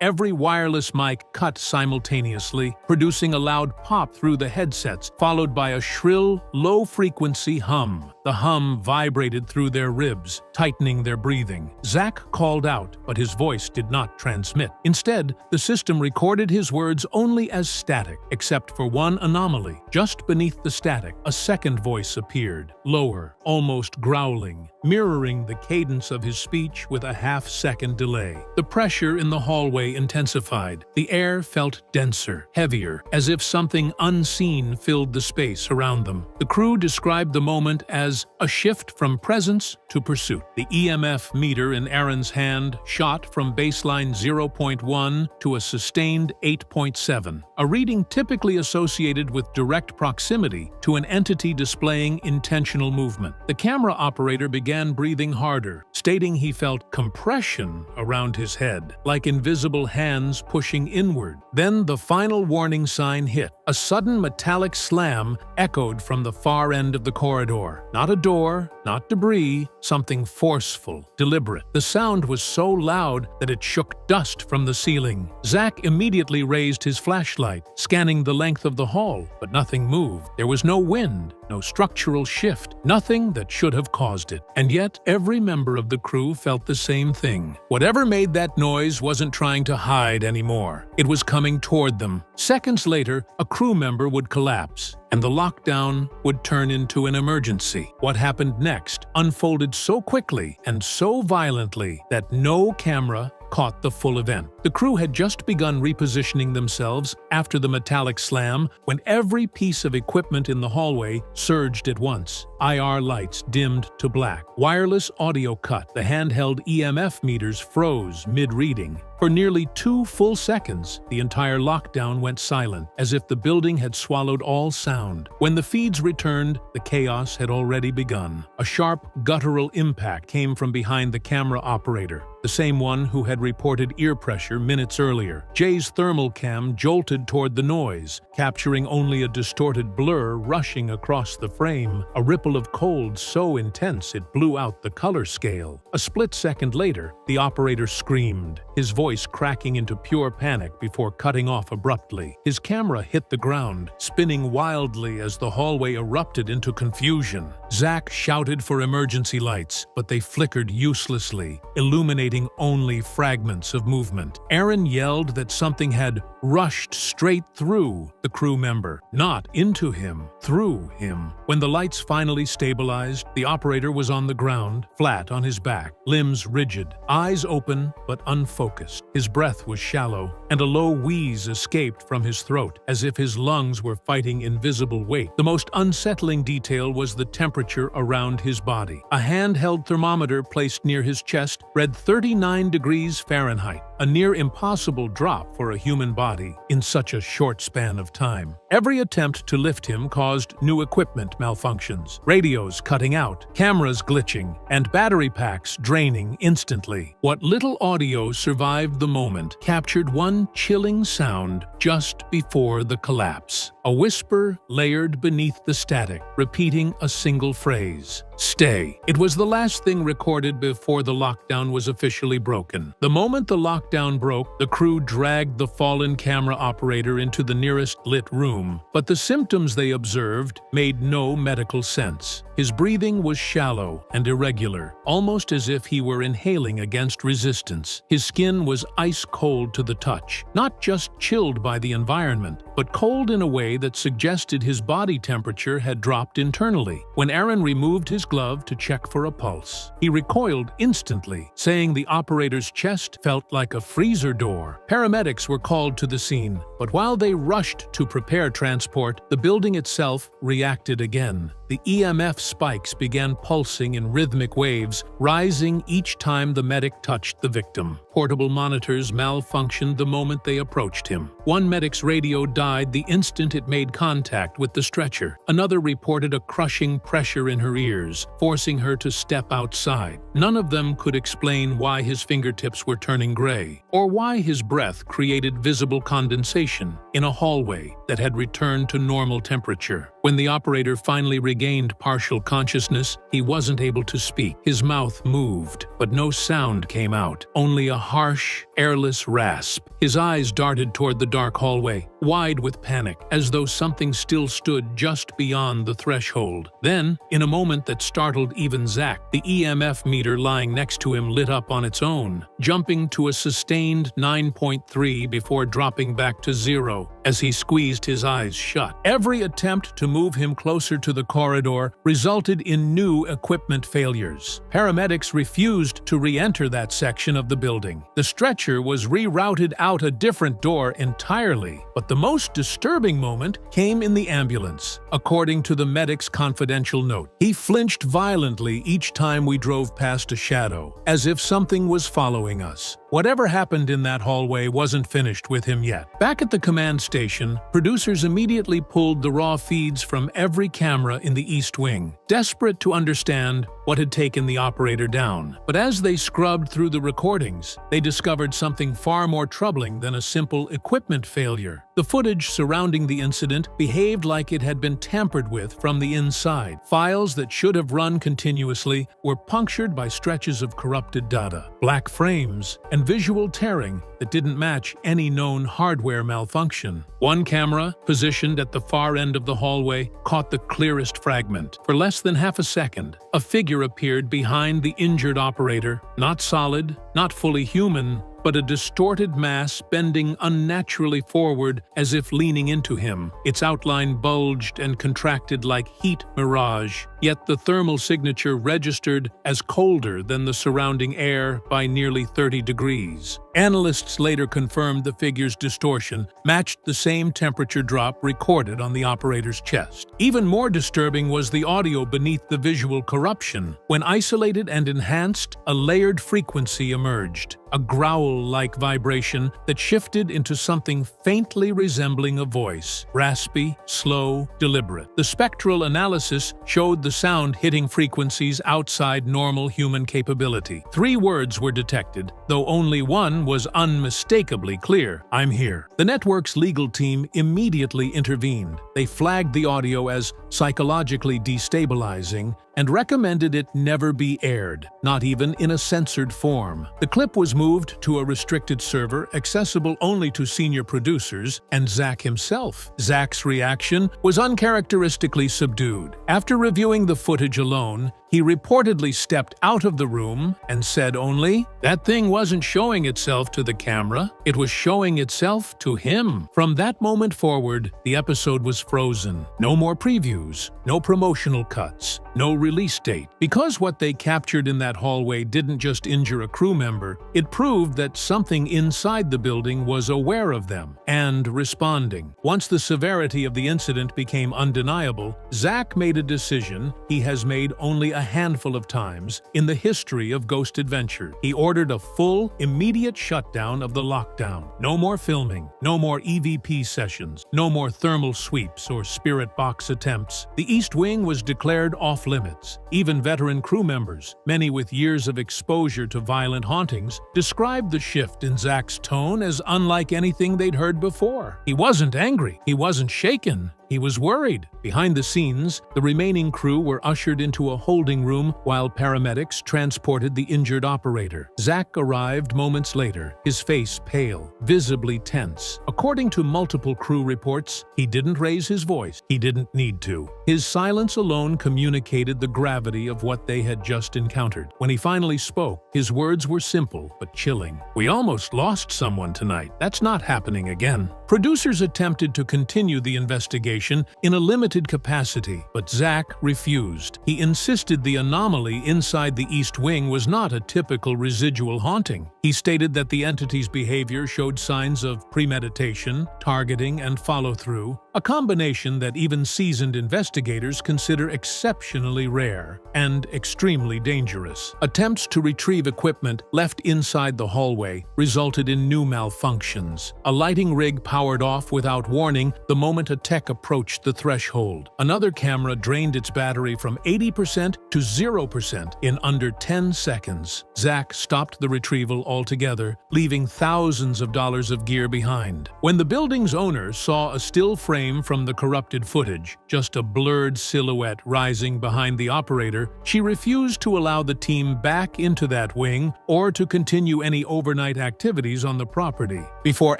Every wireless mic cut simultaneously, producing a loud pop through the headsets, followed by a shrill, low-frequency hum. The hum vibrated through their ribs, tightening their breathing. Zak called out, but his voice did not transmit. Instead, the system recorded his words only as static, except for one anomaly. Just beneath the static, a second voice appeared, lower, almost growling, mirroring the cadence of his speech with a half-second delay. The pressure in the hallway intensified. The air felt denser, heavier, as if something unseen filled the space around them. The crew described the moment as a shift from presence to pursuit. The EMF meter in Aaron's hand shot from baseline 0.1 to a sustained 8.7, a reading typically associated with direct proximity to an entity displaying intentional movement. The camera operator began breathing harder, stating he felt compression around his head, like invisible hands pushing inward. Then the final warning sign hit. A sudden metallic slam echoed from the far end of the corridor. Not a door, not debris, something forceful, deliberate. The sound was so loud that it shook dust from the ceiling. Zak immediately raised his flashlight, scanning the length of the hall, but nothing moved. There was no wind, no structural shift, nothing that should have caused it. And yet, every member of the crew felt the same thing. Whatever made that noise wasn't trying to hide anymore. It was coming toward them. Seconds later, a crew member would collapse, and the lockdown would turn into an emergency. What happened next unfolded so quickly and so violently that no camera caught the full event. The crew had just begun repositioning themselves after the metallic slam when every piece of equipment in the hallway surged at once. IR lights dimmed to black. Wireless audio cut. The handheld EMF meters froze mid-reading. For nearly 2 full seconds, the entire lockdown went silent, as if the building had swallowed all sound. When the feeds returned, the chaos had already begun. A sharp, guttural impact came from behind the camera operator, the same one who had reported ear pressure minutes earlier. Jay's thermal cam jolted toward the noise, capturing only a distorted blur rushing across the frame, a ripple of cold so intense it blew out the color scale. A split second later, the operator screamed, his voice cracking into pure panic before cutting off abruptly. His camera hit the ground, spinning wildly as the hallway erupted into confusion. Zak shouted for emergency lights, but they flickered uselessly, illuminating only fragments of movement. Aaron yelled that something had rushed straight through the crew member, not into him, through him. When the lights finally stabilized, the operator was on the ground, flat on his back, limbs rigid, eyes open but unfocused. His breath was shallow, and a low wheeze escaped from his throat, as if his lungs were fighting invisible weight. The most unsettling detail was the temperature around his body. A handheld thermometer placed near his chest read 39 degrees Fahrenheit, a near impossible drop for a human body in such a short span of time. Every attempt to lift him caused new equipment malfunctions, radios cutting out, cameras glitching, and battery packs draining instantly. What little audio survived the moment captured one chilling sound just before the collapse. A whisper layered beneath the static, repeating a single phrase, "Stay." It was the last thing recorded before the lockdown was officially broken. The moment the lockdown broke, the crew dragged the fallen camera operator into the nearest lit room, but the symptoms they observed made no medical sense. His breathing was shallow and irregular, almost as if he were inhaling against resistance. His skin was ice cold to the touch, not just chilled by the environment, but cold in a way that suggested his body temperature had dropped internally. When Aaron removed his glove to check for a pulse, he recoiled instantly, saying the operator's chest felt like a freezer door. Paramedics were called to the scene, but while they rushed to prepare transport, the building itself reacted again. The EMF spikes began pulsing in rhythmic waves, rising each time the medic touched the victim. Portable monitors malfunctioned the moment they approached him. One medic's radio died the instant it made contact with the stretcher. Another reported a crushing pressure in her ears, forcing her to step outside. None of them could explain why his fingertips were turning gray, or why his breath created visible condensation in a hallway that had returned to normal temperature. When the operator finally regained partial consciousness, he wasn't able to speak. His mouth moved, but no sound came out, only a harsh, airless rasp. His eyes darted toward the dark hallway, wide with panic, as though something still stood just beyond the threshold. Then, in a moment that startled even Zak, the EMF meter lying next to him lit up on its own, jumping to a sustained 9.3 before dropping back to 0 as he squeezed his eyes shut. Every attempt to move him closer to the corridor resulted in new equipment failures. Paramedics refused to re-enter that section of the building. The stretcher was rerouted out a different door entirely, but the most disturbing moment came in the ambulance. According to the medic's confidential note, he flinched violently each time we drove past a shadow, as if something was following us. Whatever happened in that hallway wasn't finished with him yet. Back at the command station, producers immediately pulled the raw feeds from every camera in the East Wing, desperate to understand what had taken the operator down. But as they scrubbed through the recordings, they discovered something far more troubling than a simple equipment failure. The footage surrounding the incident behaved like it had been tampered with from the inside. Files that should have run continuously were punctured by stretches of corrupted data, black frames, and visual tearing that didn't match any known hardware malfunction. One camera, positioned at the far end of the hallway, caught the clearest fragment. For less than half a second, a figure appeared behind the injured operator, not solid, not fully human, but a distorted mass bending unnaturally forward as if leaning into him. Its outline bulged and contracted like heat mirage, yet the thermal signature registered as colder than the surrounding air by nearly 30 degrees. Analysts later confirmed the figure's distortion matched the same temperature drop recorded on the operator's chest. Even more disturbing was the audio beneath the visual corruption. When isolated and enhanced, a layered frequency emerged, a growl-like vibration that shifted into something faintly resembling a voice, raspy, slow, deliberate. The spectral analysis showed the sound hitting frequencies outside normal human capability. 3 words were detected, though only one was unmistakably clear: "I'm here." The network's legal team immediately intervened. They flagged the audio as psychologically destabilizing and recommended it never be aired, not even in a censored form. The clip was moved to a restricted server accessible only to senior producers and Zak himself. Zak's reaction was uncharacteristically subdued. After reviewing the footage alone, he reportedly stepped out of the room and said only, "That thing wasn't showing itself to the camera, it was showing itself to him." From that moment forward, the episode was frozen. No more previews, no promotional cuts, no release date. Because what they captured in that hallway didn't just injure a crew member, it proved that something inside the building was aware of them and responding. Once the severity of the incident became undeniable, Zak made a decision he has made only a handful of times in the history of Ghost Adventure. He ordered a full, immediate shutdown of the lockdown. No more filming, no more EVP sessions, no more thermal sweeps or spirit box attempts. The East Wing was declared off-limits. Even veteran crew members, many with years of exposure to violent hauntings, described the shift in Zak's tone as unlike anything they'd heard before. He wasn't angry, he wasn't shaken. He was worried. Behind the scenes, the remaining crew were ushered into a holding room while paramedics transported the injured operator. Zak arrived moments later, his face pale, visibly tense. According to multiple crew reports, he didn't raise his voice. He didn't need to. His silence alone communicated the gravity of what they had just encountered. When he finally spoke, his words were simple but chilling. "We almost lost someone tonight. That's not happening again." Producers attempted to continue the investigation in a limited capacity, but Zak refused. He insisted the anomaly inside the East Wing was not a typical residual haunting. He stated that the entity's behavior showed signs of premeditation, targeting, and follow-through, a combination that even seasoned investigators consider exceptionally rare and extremely dangerous. Attempts to retrieve equipment left inside the hallway resulted in new malfunctions. A lighting rig powered off without warning the moment a tech approached the threshold. Another camera drained its battery from 80% to 0% in under 10 seconds. Zak stopped the retrieval altogether, leaving thousands of dollars of gear behind. When the building's owner saw a still frame from the corrupted footage, just a blurred silhouette rising behind the operator, she refused to allow the team back into that wing or to continue any overnight activities on the property. Before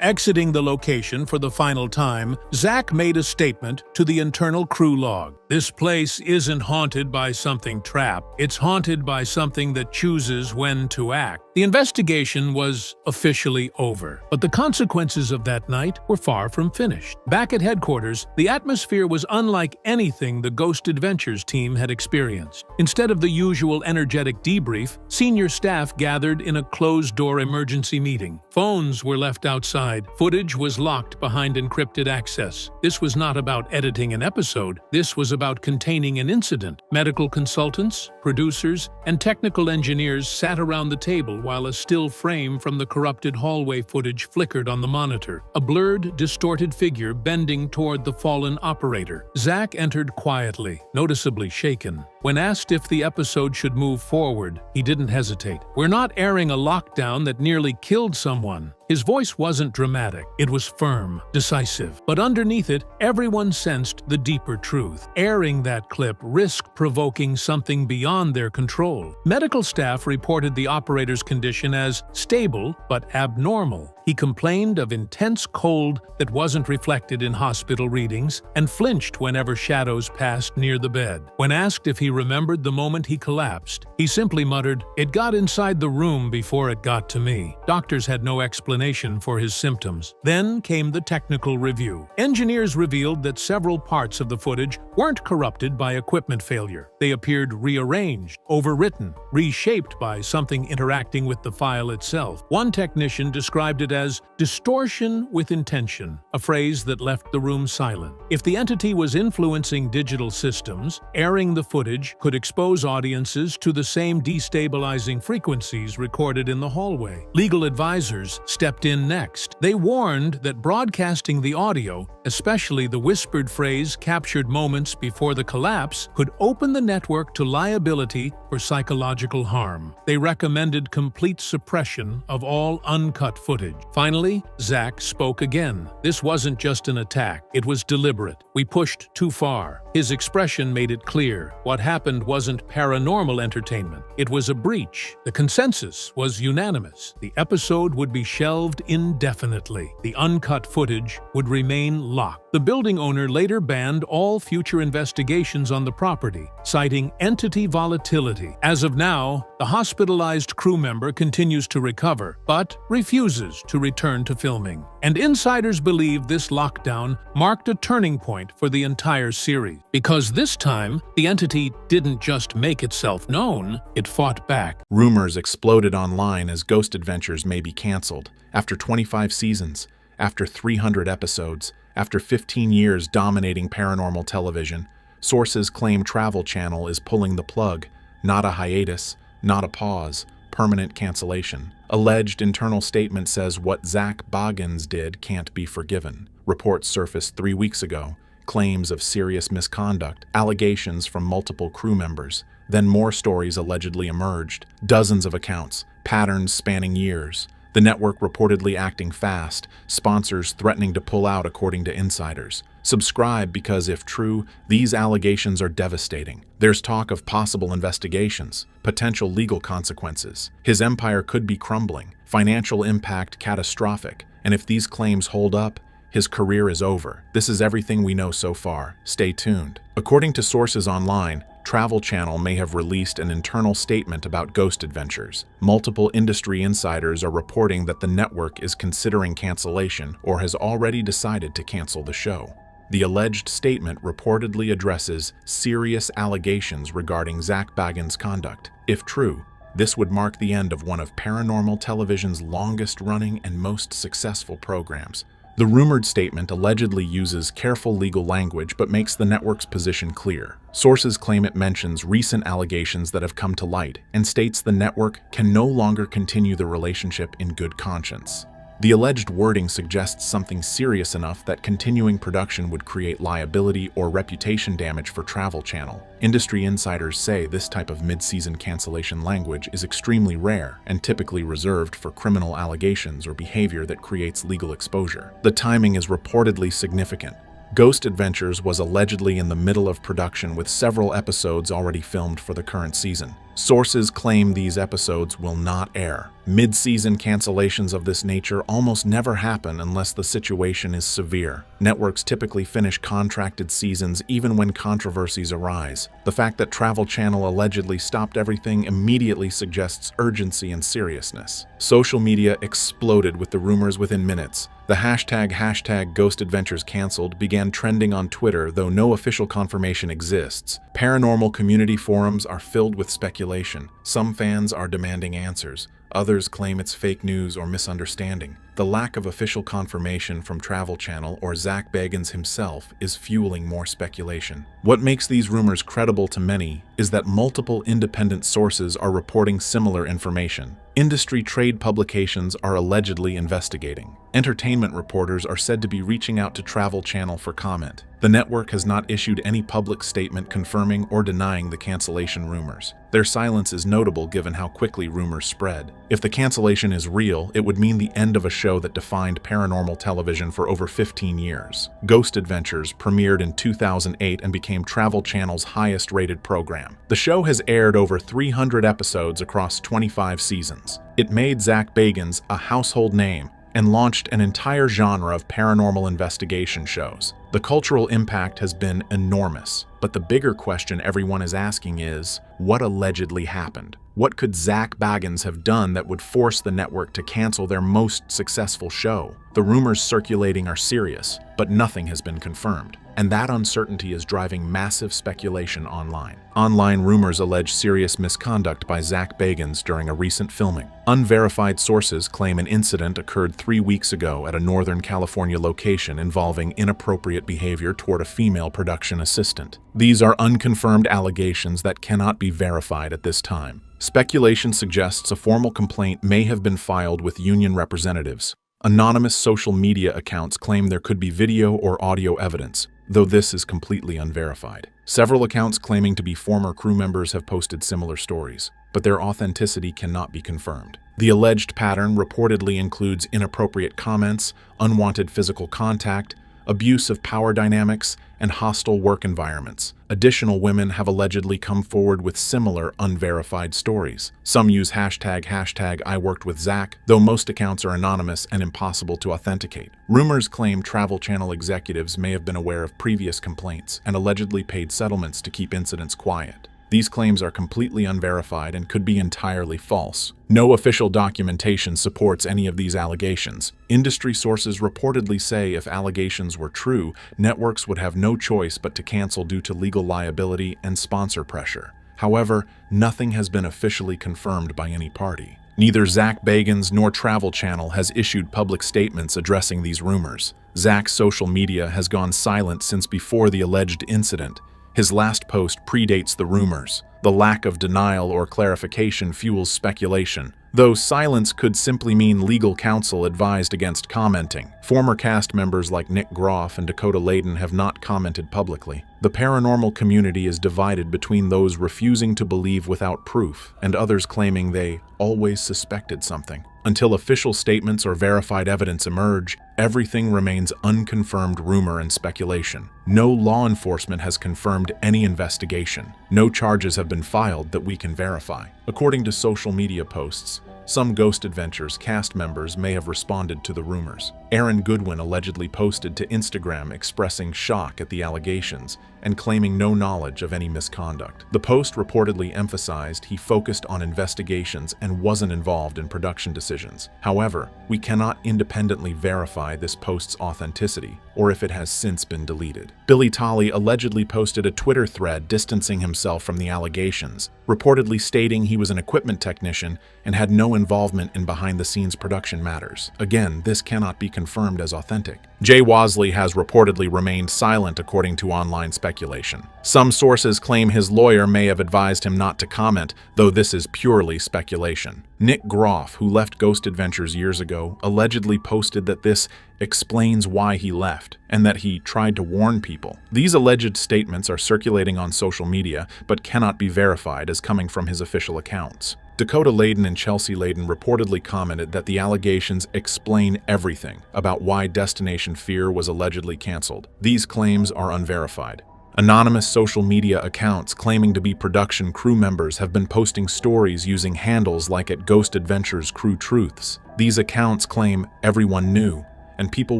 exiting the location for the final time, Zak made a statement to the internal crew log. "This place isn't haunted by something trapped. It's haunted by something that chooses when to act." The investigation was officially over, but the consequences of that night were far from finished. Back at headquarters, the atmosphere was unlike anything the Ghost Adventures team had experienced. Instead of the usual energetic debrief, senior staff gathered in a closed-door emergency meeting. Phones were left outside. Footage was locked behind encrypted access. This was not about editing an episode. This was about containing an incident. Medical consultants, producers, and technical engineers sat around the table while a still frame from the corrupted hallway footage flickered on the monitor. A blurred, distorted figure bending toward the fallen operator. Zak entered quietly, noticeably shaken. When asked if the episode should move forward, he didn't hesitate. "We're not airing a lockdown that nearly killed someone." His voice wasn't dramatic. It was firm, decisive. But underneath it, everyone sensed the deeper truth. Airing that clip risked provoking something beyond their control. Medical staff reported the operator's condition as stable but abnormal. He complained of intense cold that wasn't reflected in hospital readings and flinched whenever shadows passed near the bed. When asked if he remembered the moment he collapsed, he simply muttered, "It got inside the room before it got to me." Doctors had no explanation for his symptoms. Then came the technical review. Engineers revealed that several parts of the footage weren't corrupted by equipment failure. They appeared rearranged, overwritten, reshaped by something interacting with the file itself. One technician described it as distortion with intention, a phrase that left the room silent. If the entity was influencing digital systems, airing the footage could expose audiences to the same destabilizing frequencies recorded in the hallway. Legal advisors stepped in next. They warned that broadcasting the audio, especially the whispered phrase captured moments before the collapse, could open the network to liability for psychological harm. They recommended complete suppression of all uncut footage. Finally, Zak spoke again. "This wasn't just an attack. It was deliberate. We pushed too far." His expression made it clear. What happened wasn't paranormal entertainment. It was a breach. The consensus was unanimous. The episode would be shelved indefinitely. The uncut footage would remain locked. The building owner later banned all future investigations on the property, citing entity volatility. As of now, the hospitalized crew member continues to recover, but refuses to return to filming. And insiders believe this lockdown marked a turning point for the entire series. Because this time, the entity didn't just make itself known, it fought back. Rumors exploded online as Ghost Adventures may be canceled. After 25 seasons, after 300 episodes, after 15 years dominating paranormal television, sources claim Travel Channel is pulling the plug. Not a hiatus, not a pause, permanent cancellation. Alleged internal statement says what Zak Bagans did can't be forgiven. Reports surfaced 3 weeks ago. Claims of serious misconduct, allegations from multiple crew members. Then more stories allegedly emerged. Dozens of accounts, patterns spanning years. The network reportedly acting fast, sponsors threatening to pull out according to insiders. Subscribe because, if true, these allegations are devastating. There's talk of possible investigations, potential legal consequences. His empire could be crumbling, financial impact catastrophic, and if these claims hold up, his career is over. This is everything we know so far. Stay tuned. According to sources online, Travel Channel may have released an internal statement about Ghost Adventures. Multiple industry insiders are reporting that the network is considering cancellation or has already decided to cancel the show. The alleged statement reportedly addresses serious allegations regarding Zak Bagans' conduct. If true, this would mark the end of one of paranormal television's longest-running and most successful programs. The rumored statement allegedly uses careful legal language but makes the network's position clear. Sources claim it mentions recent allegations that have come to light and states the network can no longer continue the relationship in good conscience. The alleged wording suggests something serious enough that continuing production would create liability or reputation damage for Travel Channel. Industry insiders say this type of mid-season cancellation language is extremely rare and typically reserved for criminal allegations or behavior that creates legal exposure. The timing is reportedly significant. Ghost Adventures was allegedly in the middle of production with several episodes already filmed for the current season. Sources claim these episodes will not air. Mid-season cancellations of this nature almost never happen unless the situation is severe. Networks typically finish contracted seasons even when controversies arise. The fact that Travel Channel allegedly stopped everything immediately suggests urgency and seriousness. Social media exploded with the rumors within minutes. The hashtag Ghost Adventures canceled began trending on Twitter, though no official confirmation exists. Paranormal community forums are filled with speculation. Some fans are demanding answers. Others claim it's fake news or misunderstanding. The lack of official confirmation from Travel Channel or Zak Bagans himself is fueling more speculation. What makes these rumors credible to many is that multiple independent sources are reporting similar information. Industry trade publications are allegedly investigating. Entertainment reporters are said to be reaching out to Travel Channel for comment. The network has not issued any public statement confirming or denying the cancellation rumors. Their silence is notable given how quickly rumors spread. If the cancellation is real, it would mean the end of a show that defined paranormal television for over 15 years. Ghost Adventures premiered in 2008 and became Travel Channel's highest-rated program. The show has aired over 300 episodes across 25 seasons. It made Zak Bagans a household name and launched an entire genre of paranormal investigation shows. The cultural impact has been enormous, but the bigger question everyone is asking is, what allegedly happened? What could Zak Bagans have done that would force the network to cancel their most successful show? The rumors circulating are serious, but nothing has been confirmed, and that uncertainty is driving massive speculation online. Online rumors allege serious misconduct by Zak Bagans during a recent filming. Unverified sources claim an incident occurred 3 weeks ago at a Northern California location involving inappropriate behavior toward a female production assistant. These are unconfirmed allegations that cannot be verified at this time. Speculation suggests a formal complaint may have been filed with union representatives. Anonymous social media accounts claim there could be video or audio evidence, though this is completely unverified. Several accounts claiming to be former crew members have posted similar stories, but their authenticity cannot be confirmed. The alleged pattern reportedly includes inappropriate comments, unwanted physical contact, abuse of power dynamics, and hostile work environments. Additional women have allegedly come forward with similar unverified stories. Some use hashtag I worked with Zak, though most accounts are anonymous and impossible to authenticate. Rumors claim Travel Channel executives may have been aware of previous complaints and allegedly paid settlements to keep incidents quiet. These claims are completely unverified and could be entirely false. No official documentation supports any of these allegations. Industry sources reportedly say if allegations were true, networks would have no choice but to cancel due to legal liability and sponsor pressure. However, nothing has been officially confirmed by any party. Neither Zak Bagans nor Travel Channel has issued public statements addressing these rumors. Zak's social media has gone silent since before the alleged incident. His last post predates the rumors. The lack of denial or clarification fuels speculation, though silence could simply mean legal counsel advised against commenting. Former cast members like Nick Groff and Dakota Layden have not commented publicly. The paranormal community is divided between those refusing to believe without proof and others claiming they always suspected something. Until official statements or verified evidence emerge, everything remains unconfirmed rumor and speculation. No law enforcement has confirmed any investigation. No charges have been filed that we can verify. According to social media posts, some Ghost Adventures cast members may have responded to the rumors. Goodwin allegedly posted to Instagram expressing shock at the allegations and claiming no knowledge of any misconduct. The post reportedly emphasized he focused on investigations and wasn't involved in production decisions. However, we cannot independently verify this post's authenticity or if it has since been deleted. Tolley allegedly posted a Twitter thread distancing himself from the allegations, reportedly stating he was an equipment technician and had no involvement in behind-the-scenes production matters. Again, this cannot be confirmed as authentic. Jay Wasley has reportedly remained silent according to online speculation. Some sources claim his lawyer may have advised him not to comment, though this is purely speculation. Nick Groff, who left Ghost Adventures years ago, allegedly posted that this explains why he left, and that he tried to warn people. These alleged statements are circulating on social media, but cannot be verified as coming from his official accounts. Dakota Layden and Chelsea Layden reportedly commented that the allegations explain everything about why Destination Fear was allegedly canceled. These claims are unverified. Anonymous social media accounts claiming to be production crew members have been posting stories using handles like @Ghost Adventures Crew Truths. These accounts claim everyone knew, and people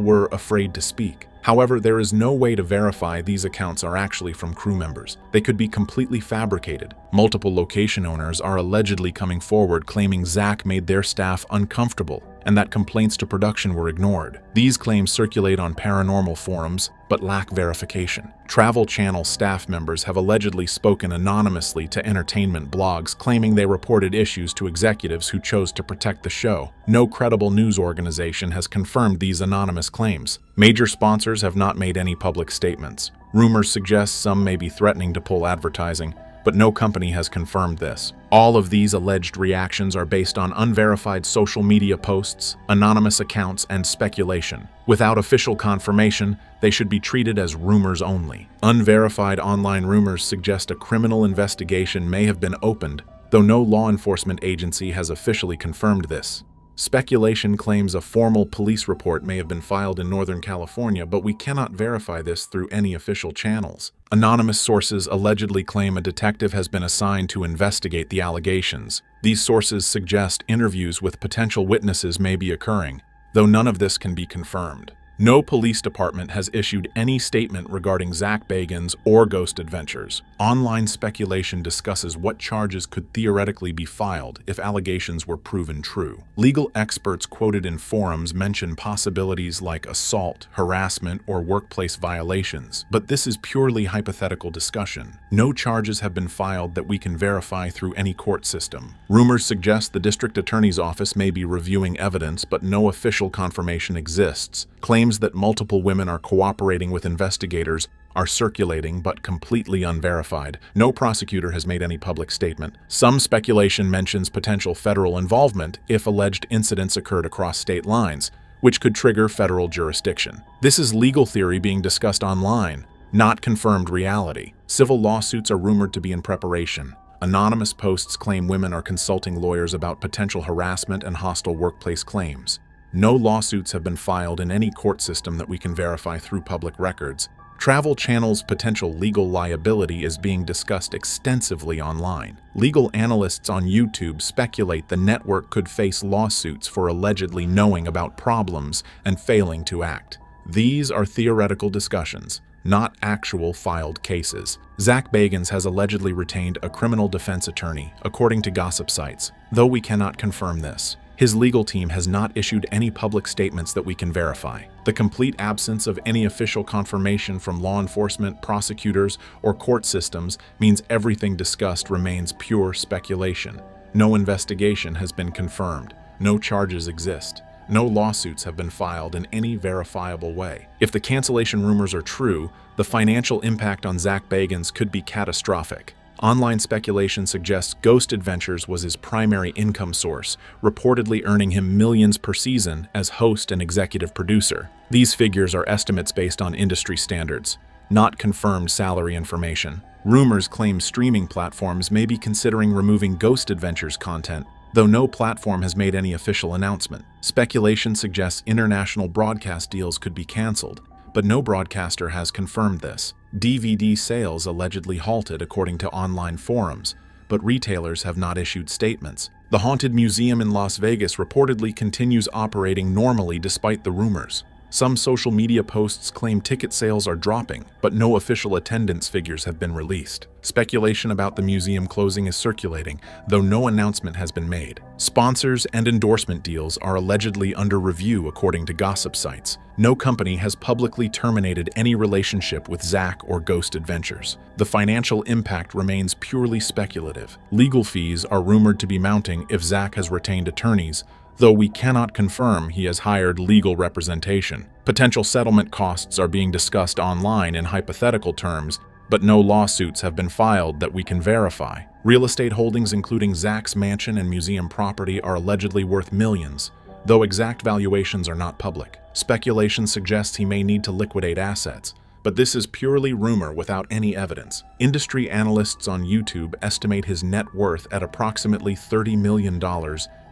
were afraid to speak. However, there is no way to verify these accounts are actually from crew members. They could be completely fabricated. Multiple location owners are allegedly coming forward claiming Zak made their staff uncomfortable and that complaints to production were ignored. These claims circulate on paranormal forums but lack verification. Travel Channel staff members have allegedly spoken anonymously to entertainment blogs claiming they reported issues to executives who chose to protect the show. No credible news organization has confirmed these anonymous claims. Major sponsors have not made any public statements. Rumors suggest some may be threatening to pull advertising, but no company has confirmed this. All of these alleged reactions are based on unverified social media posts, anonymous accounts, and speculation. Without official confirmation, they should be treated as rumors only. Unverified online rumors suggest a criminal investigation may have been opened, though no law enforcement agency has officially confirmed this. Speculation claims a formal police report may have been filed in Northern California, but we cannot verify this through any official channels. Anonymous sources allegedly claim a detective has been assigned to investigate the allegations. These sources suggest interviews with potential witnesses may be occurring, though none of this can be confirmed. No police department has issued any statement regarding Zak Bagans or Ghost Adventures. Online speculation discusses what charges could theoretically be filed if allegations were proven true. Legal experts quoted in forums mention possibilities like assault, harassment, or workplace violations, but this is purely hypothetical discussion. No charges have been filed that we can verify through any court system. Rumors suggest the district attorney's office may be reviewing evidence, but no official confirmation exists. Claims that multiple women are cooperating with investigators are circulating but completely unverified. No prosecutor has made any public statement. Some speculation mentions potential federal involvement if alleged incidents occurred across state lines, which could trigger federal jurisdiction. This is legal theory being discussed online, not confirmed reality. Civil lawsuits are rumored to be in preparation. Anonymous posts claim women are consulting lawyers about potential harassment and hostile workplace claims. No lawsuits have been filed in any court system that we can verify through public records. Travel Channel's potential legal liability is being discussed extensively online. Legal analysts on YouTube speculate the network could face lawsuits for allegedly knowing about problems and failing to act. These are theoretical discussions, not actual filed cases. Zak Bagans has allegedly retained a criminal defense attorney, according to gossip sites, though we cannot confirm this. His legal team has not issued any public statements that we can verify. The complete absence of any official confirmation from law enforcement, prosecutors, or court systems means everything discussed remains pure speculation. No investigation has been confirmed. No charges exist. No lawsuits have been filed in any verifiable way. If the cancellation rumors are true, the financial impact on Zak Bagans could be catastrophic. Online speculation suggests Ghost Adventures was his primary income source, reportedly earning him millions per season as host and executive producer. These figures are estimates based on industry standards, not confirmed salary information. Rumors claim streaming platforms may be considering removing Ghost Adventures content though no platform has made any official announcement. Speculation suggests international broadcast deals could be canceled, but no broadcaster has confirmed this. DVD sales allegedly halted according to online forums, but retailers have not issued statements. The Haunted Museum in Las Vegas reportedly continues operating normally despite the rumors. Some social media posts claim ticket sales are dropping, but no official attendance figures have been released. Speculation about the museum closing is circulating, though no announcement has been made. Sponsors and endorsement deals are allegedly under review according to gossip sites. No company has publicly terminated any relationship with Zak or Ghost Adventures. The financial impact remains purely speculative. Legal fees are rumored to be mounting if Zak has retained attorneys, though we cannot confirm he has hired legal representation. Potential settlement costs are being discussed online in hypothetical terms, but no lawsuits have been filed that we can verify. Real estate holdings including Zak's mansion and museum property are allegedly worth millions, though exact valuations are not public. Speculation suggests he may need to liquidate assets, but this is purely rumor without any evidence. Industry analysts on YouTube estimate his net worth at approximately $30 million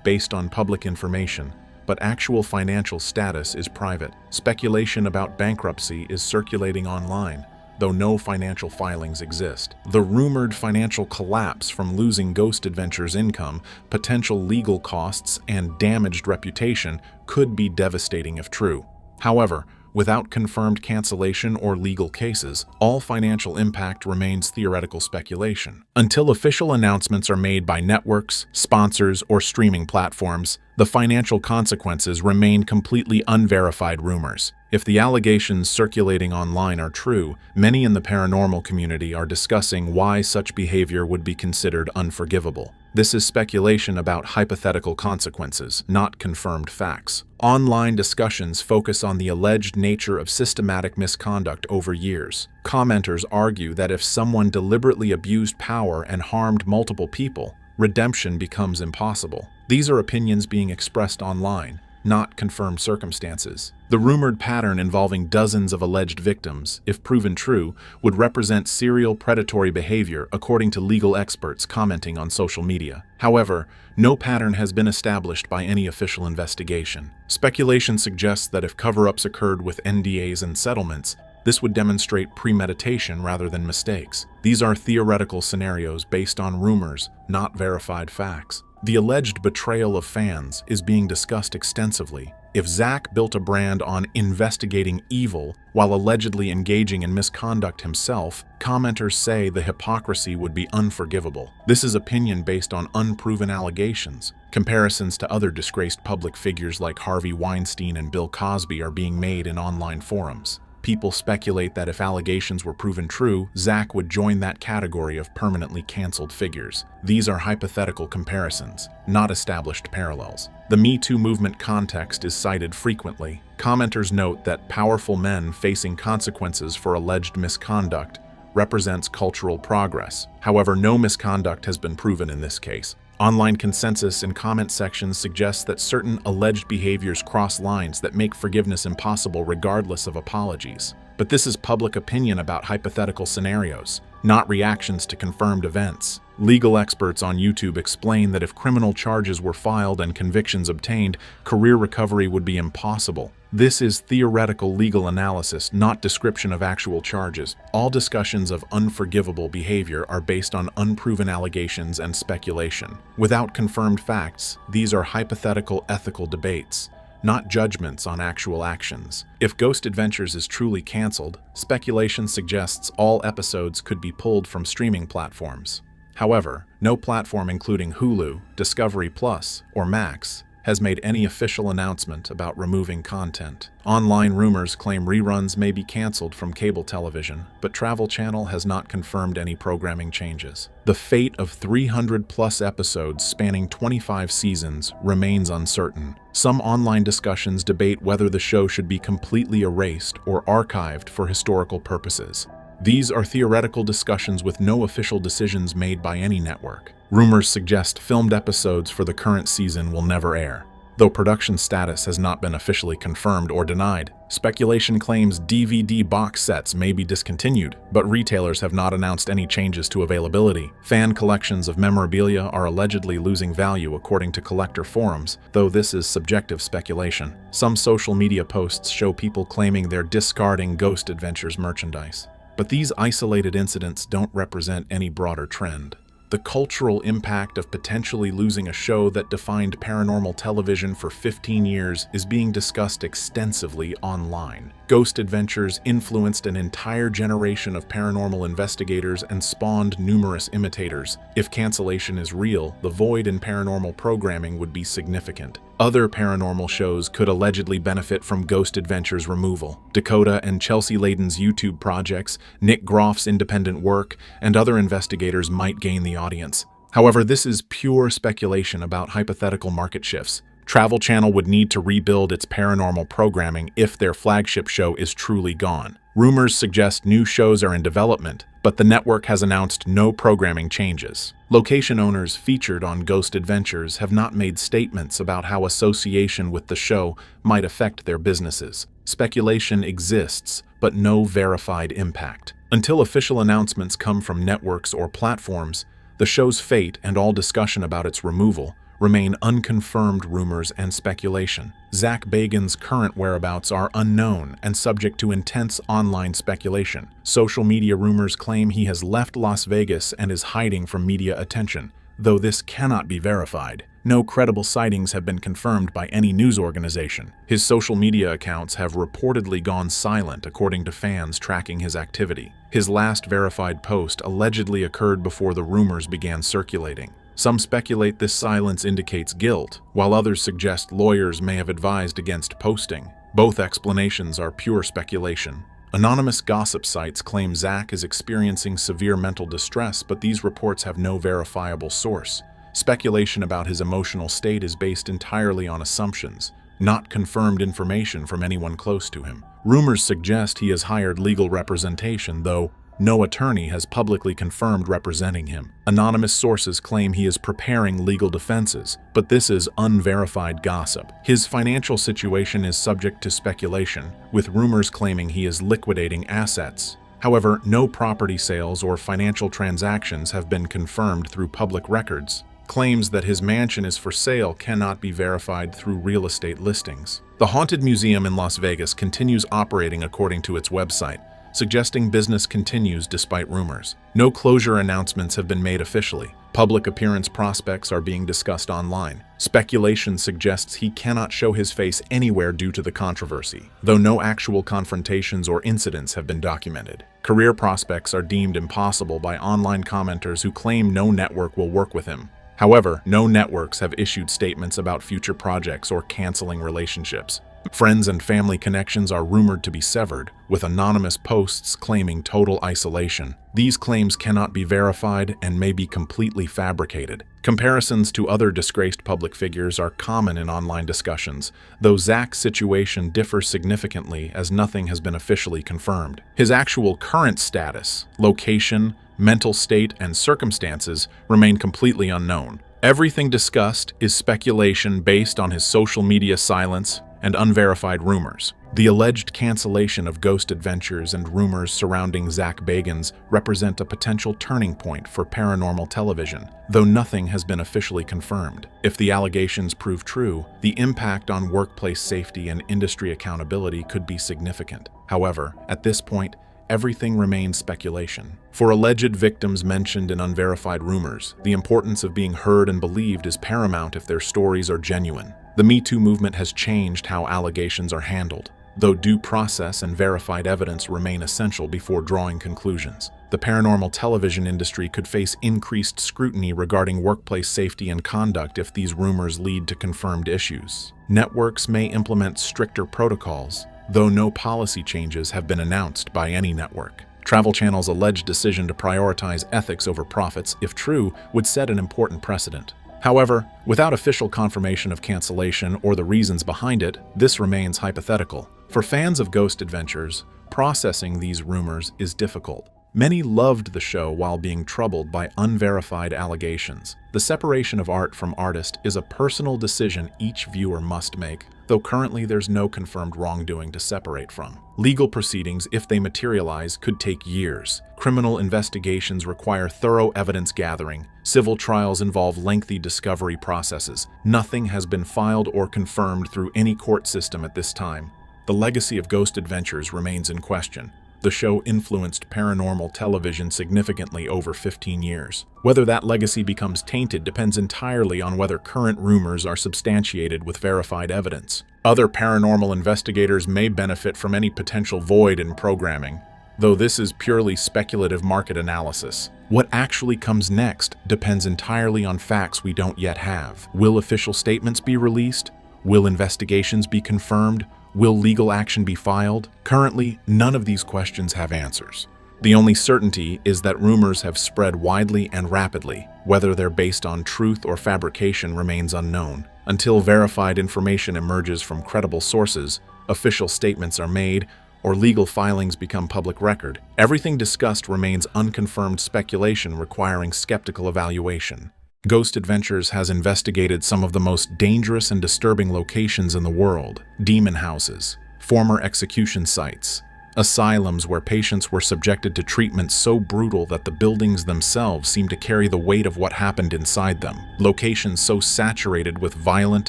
based on public information, but actual financial status is private. Speculation about bankruptcy is circulating online, though no financial filings exist. The rumored financial collapse from losing Ghost Adventures' income, potential legal costs, and damaged reputation could be devastating if true. However, without confirmed cancellation or legal cases, all financial impact remains theoretical speculation. Until official announcements are made by networks, sponsors, or streaming platforms, the financial consequences remain completely unverified rumors. If the allegations circulating online are true, many in the paranormal community are discussing why such behavior would be considered unforgivable. This is speculation about hypothetical consequences, not confirmed facts. Online discussions focus on the alleged nature of systematic misconduct over years. Commenters argue that if someone deliberately abused power and harmed multiple people, redemption becomes impossible. These are opinions being expressed online, not confirmed circumstances. The rumored pattern involving dozens of alleged victims, if proven true, would represent serial predatory behavior according to legal experts commenting on social media. However, no pattern has been established by any official investigation. Speculation suggests that if cover-ups occurred with NDAs and settlements, this would demonstrate premeditation rather than mistakes. These are theoretical scenarios based on rumors, not verified facts. The alleged betrayal of fans is being discussed extensively. If Zak built a brand on investigating evil while allegedly engaging in misconduct himself, commenters say the hypocrisy would be unforgivable. This is opinion based on unproven allegations. Comparisons to other disgraced public figures like Harvey Weinstein and Bill Cosby are being made in online forums. People speculate that if allegations were proven true, Zak would join that category of permanently canceled figures. These are hypothetical comparisons, not established parallels. The Me Too movement context is cited frequently. Commenters note that powerful men facing consequences for alleged misconduct represents cultural progress. However, no misconduct has been proven in this case. Online consensus in comment sections suggests that certain alleged behaviors cross lines that make forgiveness impossible regardless of apologies. But this is public opinion about hypothetical scenarios, not reactions to confirmed events. Legal experts on YouTube explain that if criminal charges were filed and convictions obtained, career recovery would be impossible. This is theoretical legal analysis, not description of actual charges. All discussions of unforgivable behavior are based on unproven allegations and speculation. Without confirmed facts, these are hypothetical ethical debates, not judgments on actual actions. If Ghost Adventures is truly canceled, speculation suggests all episodes could be pulled from streaming platforms. However, no platform including Hulu, Discovery Plus, or Max has made any official announcement about removing content. Online rumors claim reruns may be canceled from cable television, but Travel Channel has not confirmed any programming changes. The fate of 300-plus episodes spanning 25 seasons remains uncertain. Some online discussions debate whether the show should be completely erased or archived for historical purposes. These are theoretical discussions with no official decisions made by any network. Rumors suggest filmed episodes for the current season will never air. though production status has not been officially confirmed or denied. Speculation claims DVD box sets may be discontinued, but retailers have not announced any changes to availability. Fan collections of memorabilia are allegedly losing value according to collector forums, though this is subjective speculation. Some social media posts show people claiming they're discarding Ghost Adventures merchandise. But these isolated incidents don't represent any broader trend. The cultural impact of potentially losing a show that defined paranormal television for 15 years is being discussed extensively online. Ghost Adventures influenced an entire generation of paranormal investigators and spawned numerous imitators. If cancellation is real, the void in paranormal programming would be significant. Other paranormal shows could allegedly benefit from Ghost Adventures' removal. Dakota and Chelsea Layden's YouTube projects, Nick Groff's independent work, and other investigators might gain the audience. However, this is pure speculation about hypothetical market shifts. Travel Channel would need to rebuild its paranormal programming if their flagship show is truly gone. Rumors suggest new shows are in development, but the network has announced no programming changes. Location owners featured on Ghost Adventures have not made statements about how association with the show might affect their businesses. Speculation exists, but no verified impact. Until official announcements come from networks or platforms, the show's fate and all discussion about its removal remain unconfirmed rumors and speculation. Zak Bagans' current whereabouts are unknown and subject to intense online speculation. Social media rumors claim he has left Las Vegas and is hiding from media attention, though this cannot be verified. No credible sightings have been confirmed by any news organization. His social media accounts have reportedly gone silent according to fans tracking his activity. His last verified post allegedly occurred before the rumors began circulating. Some speculate this silence indicates guilt, while others suggest lawyers may have advised against posting. Both explanations are pure speculation. Anonymous gossip sites claim Zak is experiencing severe mental distress, but these reports have no verifiable source. Speculation about his emotional state is based entirely on assumptions, not confirmed information from anyone close to him. Rumors suggest he has hired legal representation, though no attorney has publicly confirmed representing him. Anonymous sources claim he is preparing legal defenses, but this is unverified gossip. His financial situation is subject to speculation, with rumors claiming he is liquidating assets. However, no property sales or financial transactions have been confirmed through public records. Claims that his mansion is for sale cannot be verified through real estate listings. The Haunted Museum in Las Vegas continues operating according to its website, suggesting business continues despite rumors. No closure announcements have been made officially. Public appearance prospects are being discussed online. Speculation suggests he cannot show his face anywhere due to the controversy, though no actual confrontations or incidents have been documented. Career prospects are deemed impossible by online commenters who claim no network will work with him. However, no networks have issued statements about future projects or canceling relationships. Friends and family connections are rumored to be severed, with anonymous posts claiming total isolation. These claims cannot be verified and may be completely fabricated. Comparisons to other disgraced public figures are common in online discussions, though Zak's situation differs significantly as nothing has been officially confirmed. His actual current status, location, mental state, and circumstances remain completely unknown. Everything discussed is speculation based on his social media silence and unverified rumors. The alleged cancellation of Ghost Adventures and rumors surrounding Zak Bagans represent a potential turning point for paranormal television, though nothing has been officially confirmed. If the allegations prove true, the impact on workplace safety and industry accountability could be significant. However, at this point, everything remains speculation. For alleged victims mentioned in unverified rumors, the importance of being heard and believed is paramount if their stories are genuine. The Me Too movement has changed how allegations are handled, though due process and verified evidence remain essential before drawing conclusions. The paranormal television industry could face increased scrutiny regarding workplace safety and conduct if these rumors lead to confirmed issues. Networks may implement stricter protocols, though no policy changes have been announced by any network. Travel Channel's alleged decision to prioritize ethics over profits, if true, would set an important precedent. However, without official confirmation of cancellation or the reasons behind it, this remains hypothetical. For fans of Ghost Adventures, processing these rumors is difficult. Many loved the show while being troubled by unverified allegations. The separation of art from artist is a personal decision each viewer must make, though currently there's no confirmed wrongdoing to separate from. Legal proceedings, if they materialize, could take years. Criminal investigations require thorough evidence gathering. Civil trials involve lengthy discovery processes. Nothing has been filed or confirmed through any court system at this time. The legacy of Ghost Adventures remains in question. The show influenced paranormal television significantly over 15 years. Whether that legacy becomes tainted depends entirely on whether current rumors are substantiated with verified evidence. Other paranormal investigators may benefit from any potential void in programming, though this is purely speculative market analysis. What actually comes next depends entirely on facts we don't yet have. Will official statements be released? Will investigations be confirmed? Will legal action be filed? Currently, none of these questions have answers. The only certainty is that rumors have spread widely and rapidly. Whether they're based on truth or fabrication remains unknown. Until verified information emerges from credible sources, official statements are made, or legal filings become public record, everything discussed remains unconfirmed speculation requiring skeptical evaluation. Ghost Adventures has investigated some of the most dangerous and disturbing locations in the world: demon houses, former execution sites, asylums where patients were subjected to treatment so brutal that the buildings themselves seemed to carry the weight of what happened inside them, locations so saturated with violent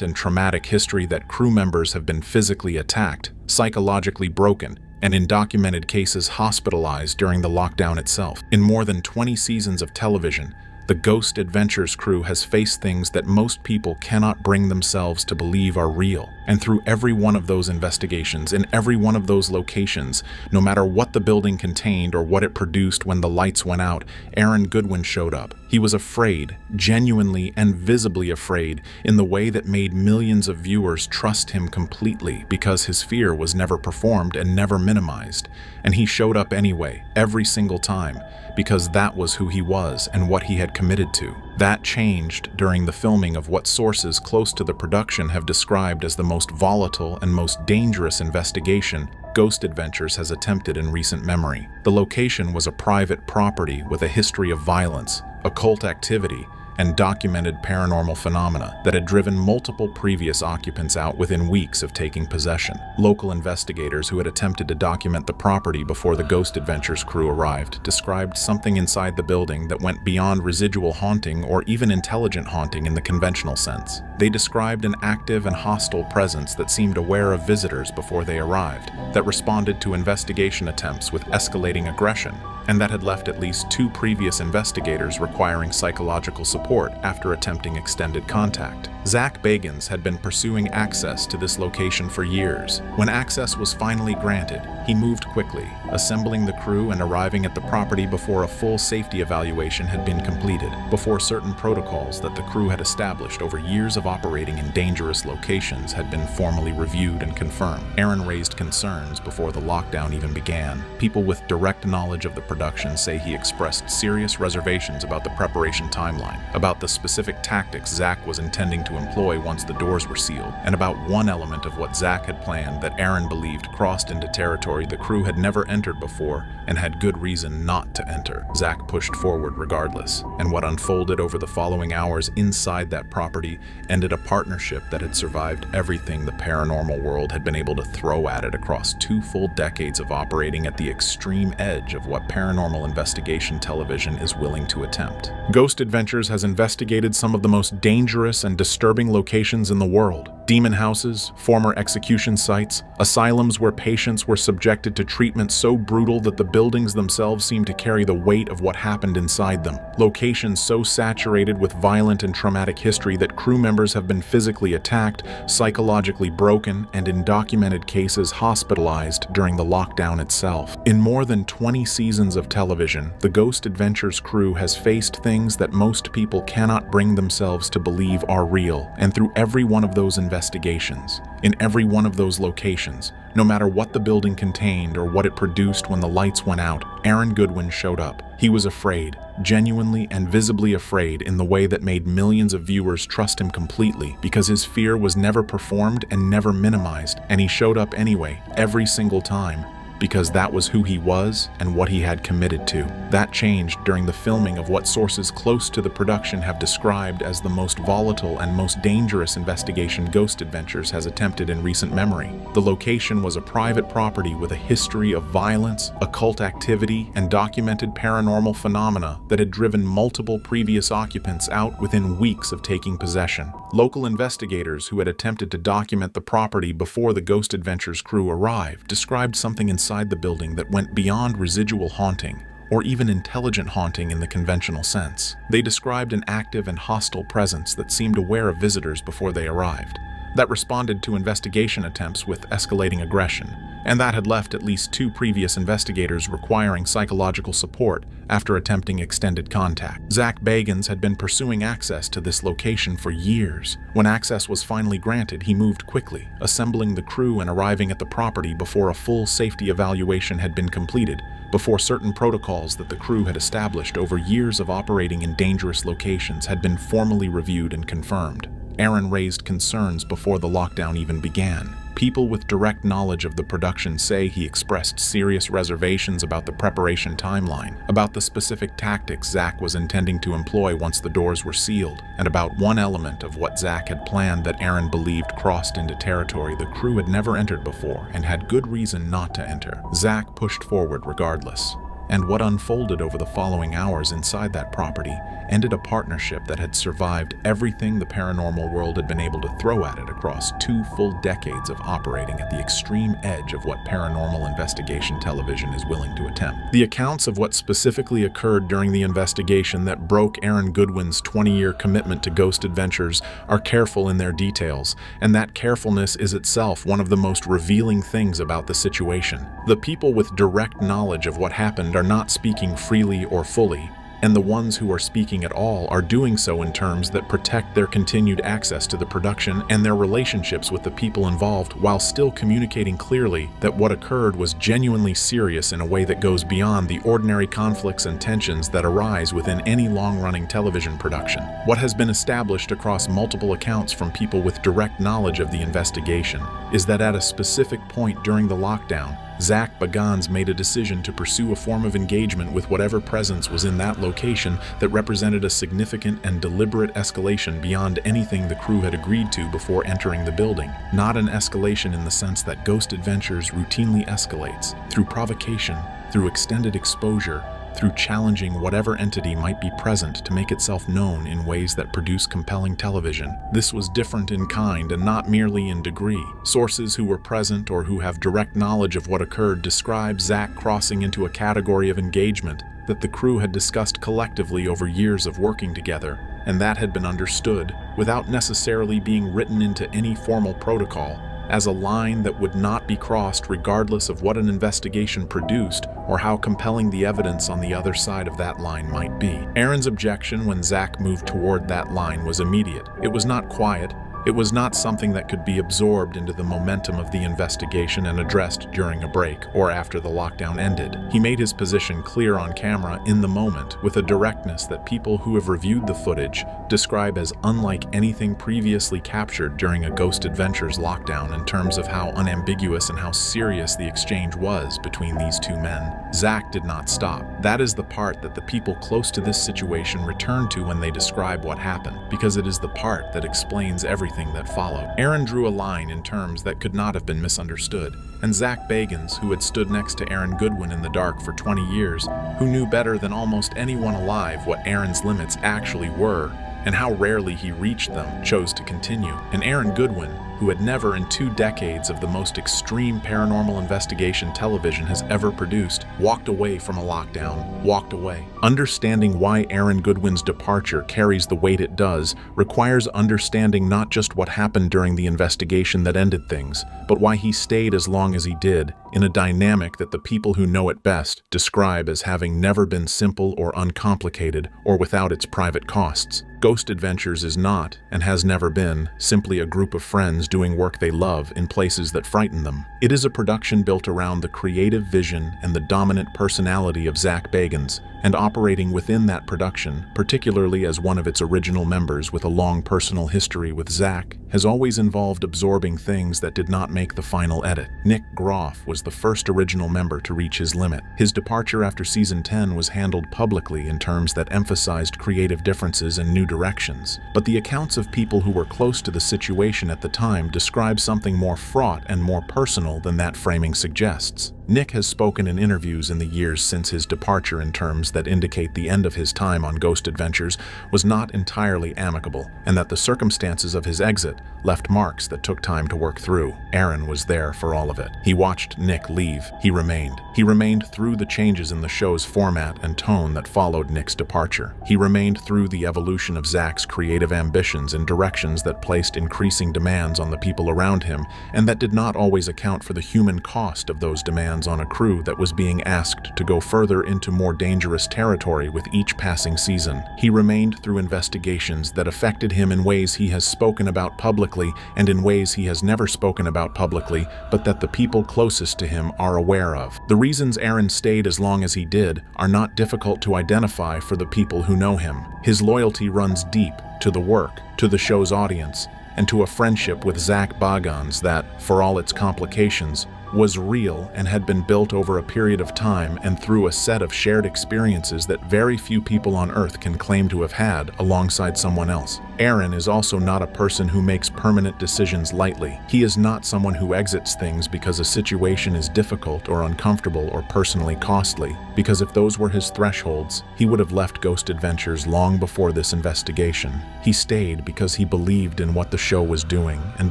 and traumatic history that crew members have been physically attacked, psychologically broken, and in documented cases hospitalized during the lockdown itself. In more than 20 seasons of television, the Ghost Adventures crew has faced things that most people cannot bring themselves to believe are real. And through every one of those investigations, in every one of those locations, no matter what the building contained or what it produced when the lights went out, Aaron Goodwin showed up. He was afraid, genuinely and visibly afraid, in the way that made millions of viewers trust him completely because his fear was never performed and never minimized. And he showed up anyway, every single time, because that was who he was and what he had committed to. That changed during the filming of what sources close to the production have described as the most volatile and most dangerous investigation Ghost Adventures has attempted in recent memory. The location was a private property with a history of violence, occult activity, and documented paranormal phenomena that had driven multiple previous occupants out within weeks of taking possession. Local investigators who had attempted to document the property before the Ghost Adventures crew arrived described something inside the building that went beyond residual haunting or even intelligent haunting in the conventional sense. They described an active and hostile presence that seemed aware of visitors before they arrived, that responded to investigation attempts with escalating aggression, and that had left at least 2 previous investigators requiring psychological support after attempting extended contact. Zak Bagans had been pursuing access to this location for years. When access was finally granted, he moved quickly, assembling the crew and arriving at the property before a full safety evaluation had been completed, before certain protocols that the crew had established over years of operating in dangerous locations had been formally reviewed and confirmed. Aaron raised concerns before the lockdown even began. People with direct knowledge of the production say he expressed serious reservations about the preparation timeline, about the specific tactics Zak was intending to employ once the doors were sealed, and about one element of what Zak had planned that Aaron believed crossed into territory the crew had never entered before and had good reason not to enter. Zak pushed forward regardless, and what unfolded over the following hours inside that property ended a partnership that had survived everything the paranormal world had been able to throw at it across 2 full decades of operating at the extreme edge of what paranormal investigation television is willing to attempt. Ghost Adventures has investigated some of the most dangerous and disturbing locations in the world: demon houses, former execution sites, asylums where patients were subjected to treatment so brutal that the buildings themselves seemed to carry the weight of what happened inside them, locations so saturated with violent and traumatic history that crew members have been physically attacked, psychologically broken, and in documented cases hospitalized during the lockdown itself. In more than 20 seasons of television, the Ghost Adventures crew has faced things that most people cannot bring themselves to believe are real, and through every one of those investigations, in every one of those locations, no matter what the building contained or what it produced when the lights went out, Aaron Goodwin showed up. He was afraid, genuinely and visibly afraid, in the way that made millions of viewers trust him completely because his fear was never performed and never minimized, and he showed up anyway, every single time, because that was who he was and what he had committed to. That changed during the filming of what sources close to the production have described as the most volatile and most dangerous investigation Ghost Adventures has attempted in recent memory. The location was a private property with a history of violence, occult activity, and documented paranormal phenomena that had driven multiple previous occupants out within weeks of taking possession. Local investigators who had attempted to document the property before the Ghost Adventures crew arrived described something inside the building that went beyond residual haunting, or even intelligent haunting in the conventional sense. They described an active and hostile presence that seemed aware of visitors before they arrived, that responded to investigation attempts with escalating aggression, and that had left at least 2 previous investigators requiring psychological support after attempting extended contact. Zak Bagans had been pursuing access to this location for years. When access was finally granted, he moved quickly, assembling the crew and arriving at the property before a full safety evaluation had been completed, before certain protocols that the crew had established over years of operating in dangerous locations had been formally reviewed and confirmed. Aaron raised concerns before the lockdown even began. People with direct knowledge of the production say he expressed serious reservations about the preparation timeline, about the specific tactics Zak was intending to employ once the doors were sealed, and about one element of what Zak had planned that Aaron believed crossed into territory the crew had never entered before and had good reason not to enter. Zak pushed forward regardless. And what unfolded over the following hours inside that property ended a partnership that had survived everything the paranormal world had been able to throw at it across 2 full decades of operating at the extreme edge of what paranormal investigation television is willing to attempt. The accounts of what specifically occurred during the investigation that broke Aaron Goodwin's 20-year commitment to Ghost Adventures are careful in their details, and that carefulness is itself one of the most revealing things about the situation. The people with direct knowledge of what happened are not speaking freely or fully, and the ones who are speaking at all are doing so in terms that protect their continued access to the production and their relationships with the people involved, while still communicating clearly that what occurred was genuinely serious in a way that goes beyond the ordinary conflicts and tensions that arise within any long-running television production. What has been established across multiple accounts from people with direct knowledge of the investigation is that at a specific point during the lockdown, Zak Bagans made a decision to pursue a form of engagement with whatever presence was in that location that represented a significant and deliberate escalation beyond anything the crew had agreed to before entering the building. Not an escalation in the sense that Ghost Adventures routinely escalates, through provocation, through extended exposure, through challenging whatever entity might be present to make itself known in ways that produce compelling television. This was different in kind and not merely in degree. Sources who were present or who have direct knowledge of what occurred describe Zak crossing into a category of engagement that the crew had discussed collectively over years of working together, and that had been understood, without necessarily being written into any formal protocol, as a line that would not be crossed regardless of what an investigation produced or how compelling the evidence on the other side of that line might be. Aaron's objection when Zak moved toward that line was immediate. It was not quiet. It was not something that could be absorbed into the momentum of the investigation and addressed during a break or after the lockdown ended. He made his position clear on camera in the moment with a directness that people who have reviewed the footage describe as unlike anything previously captured during a Ghost Adventures lockdown in terms of how unambiguous and how serious the exchange was between these 2 men. Zak did not stop. That is the part that the people close to this situation return to when they describe what happened, because it is the part that explains everything that followed. Aaron drew a line in terms that could not have been misunderstood, and Zak Bagans, who had stood next to Aaron Goodwin in the dark for 20 years, who knew better than almost anyone alive what Aaron's limits actually were, and how rarely he reached them, chose to continue. And Aaron Goodwin, who had never in 2 decades of the most extreme paranormal investigation television has ever produced, walked away from a lockdown, walked away. Understanding why Aaron Goodwin's departure carries the weight it does requires understanding not just what happened during the investigation that ended things, but why he stayed as long as he did, in a dynamic that the people who know it best describe as having never been simple or uncomplicated or without its private costs. Ghost Adventures is not, and has never been, simply a group of friends doing work they love in places that frighten them. It is a production built around the creative vision and the dominant personality of Zak Bagans, and operating within that production, particularly as one of its original members with a long personal history with Zak, has always involved absorbing things that did not make the final edit. Nick Groff was the first original member to reach his limit. His departure after season 10 was handled publicly in terms that emphasized creative differences and new directions, but the accounts of people who were close to the situation at the time describe something more fraught and more personal than that framing suggests. Nick has spoken in interviews in the years since his departure in terms that indicate the end of his time on Ghost Adventures was not entirely amicable, and that the circumstances of his exit left marks that took time to work through. Aaron was there for all of it. He watched Nick leave. He remained. He remained through the changes in the show's format and tone that followed Nick's departure. He remained through the evolution of Zak's creative ambitions in directions that placed increasing demands on the people around him, and that did not always account for the human cost of those demands on a crew that was being asked to go further into more dangerous territory with each passing season. He remained through investigations that affected him in ways he has spoken about publicly and in ways he has never spoken about publicly, but that the people closest to him are aware of. The reasons Aaron stayed as long as he did are not difficult to identify for the people who know him. His loyalty runs deep to the work, to the show's audience, and to a friendship with Zak Bagans that, for all its complications, was real and had been built over a period of time and through a set of shared experiences that very few people on Earth can claim to have had alongside someone else. Aaron is also not a person who makes permanent decisions lightly. He is not someone who exits things because a situation is difficult or uncomfortable or personally costly, because if those were his thresholds, he would have left Ghost Adventures long before this investigation. He stayed because he believed in what the show was doing, and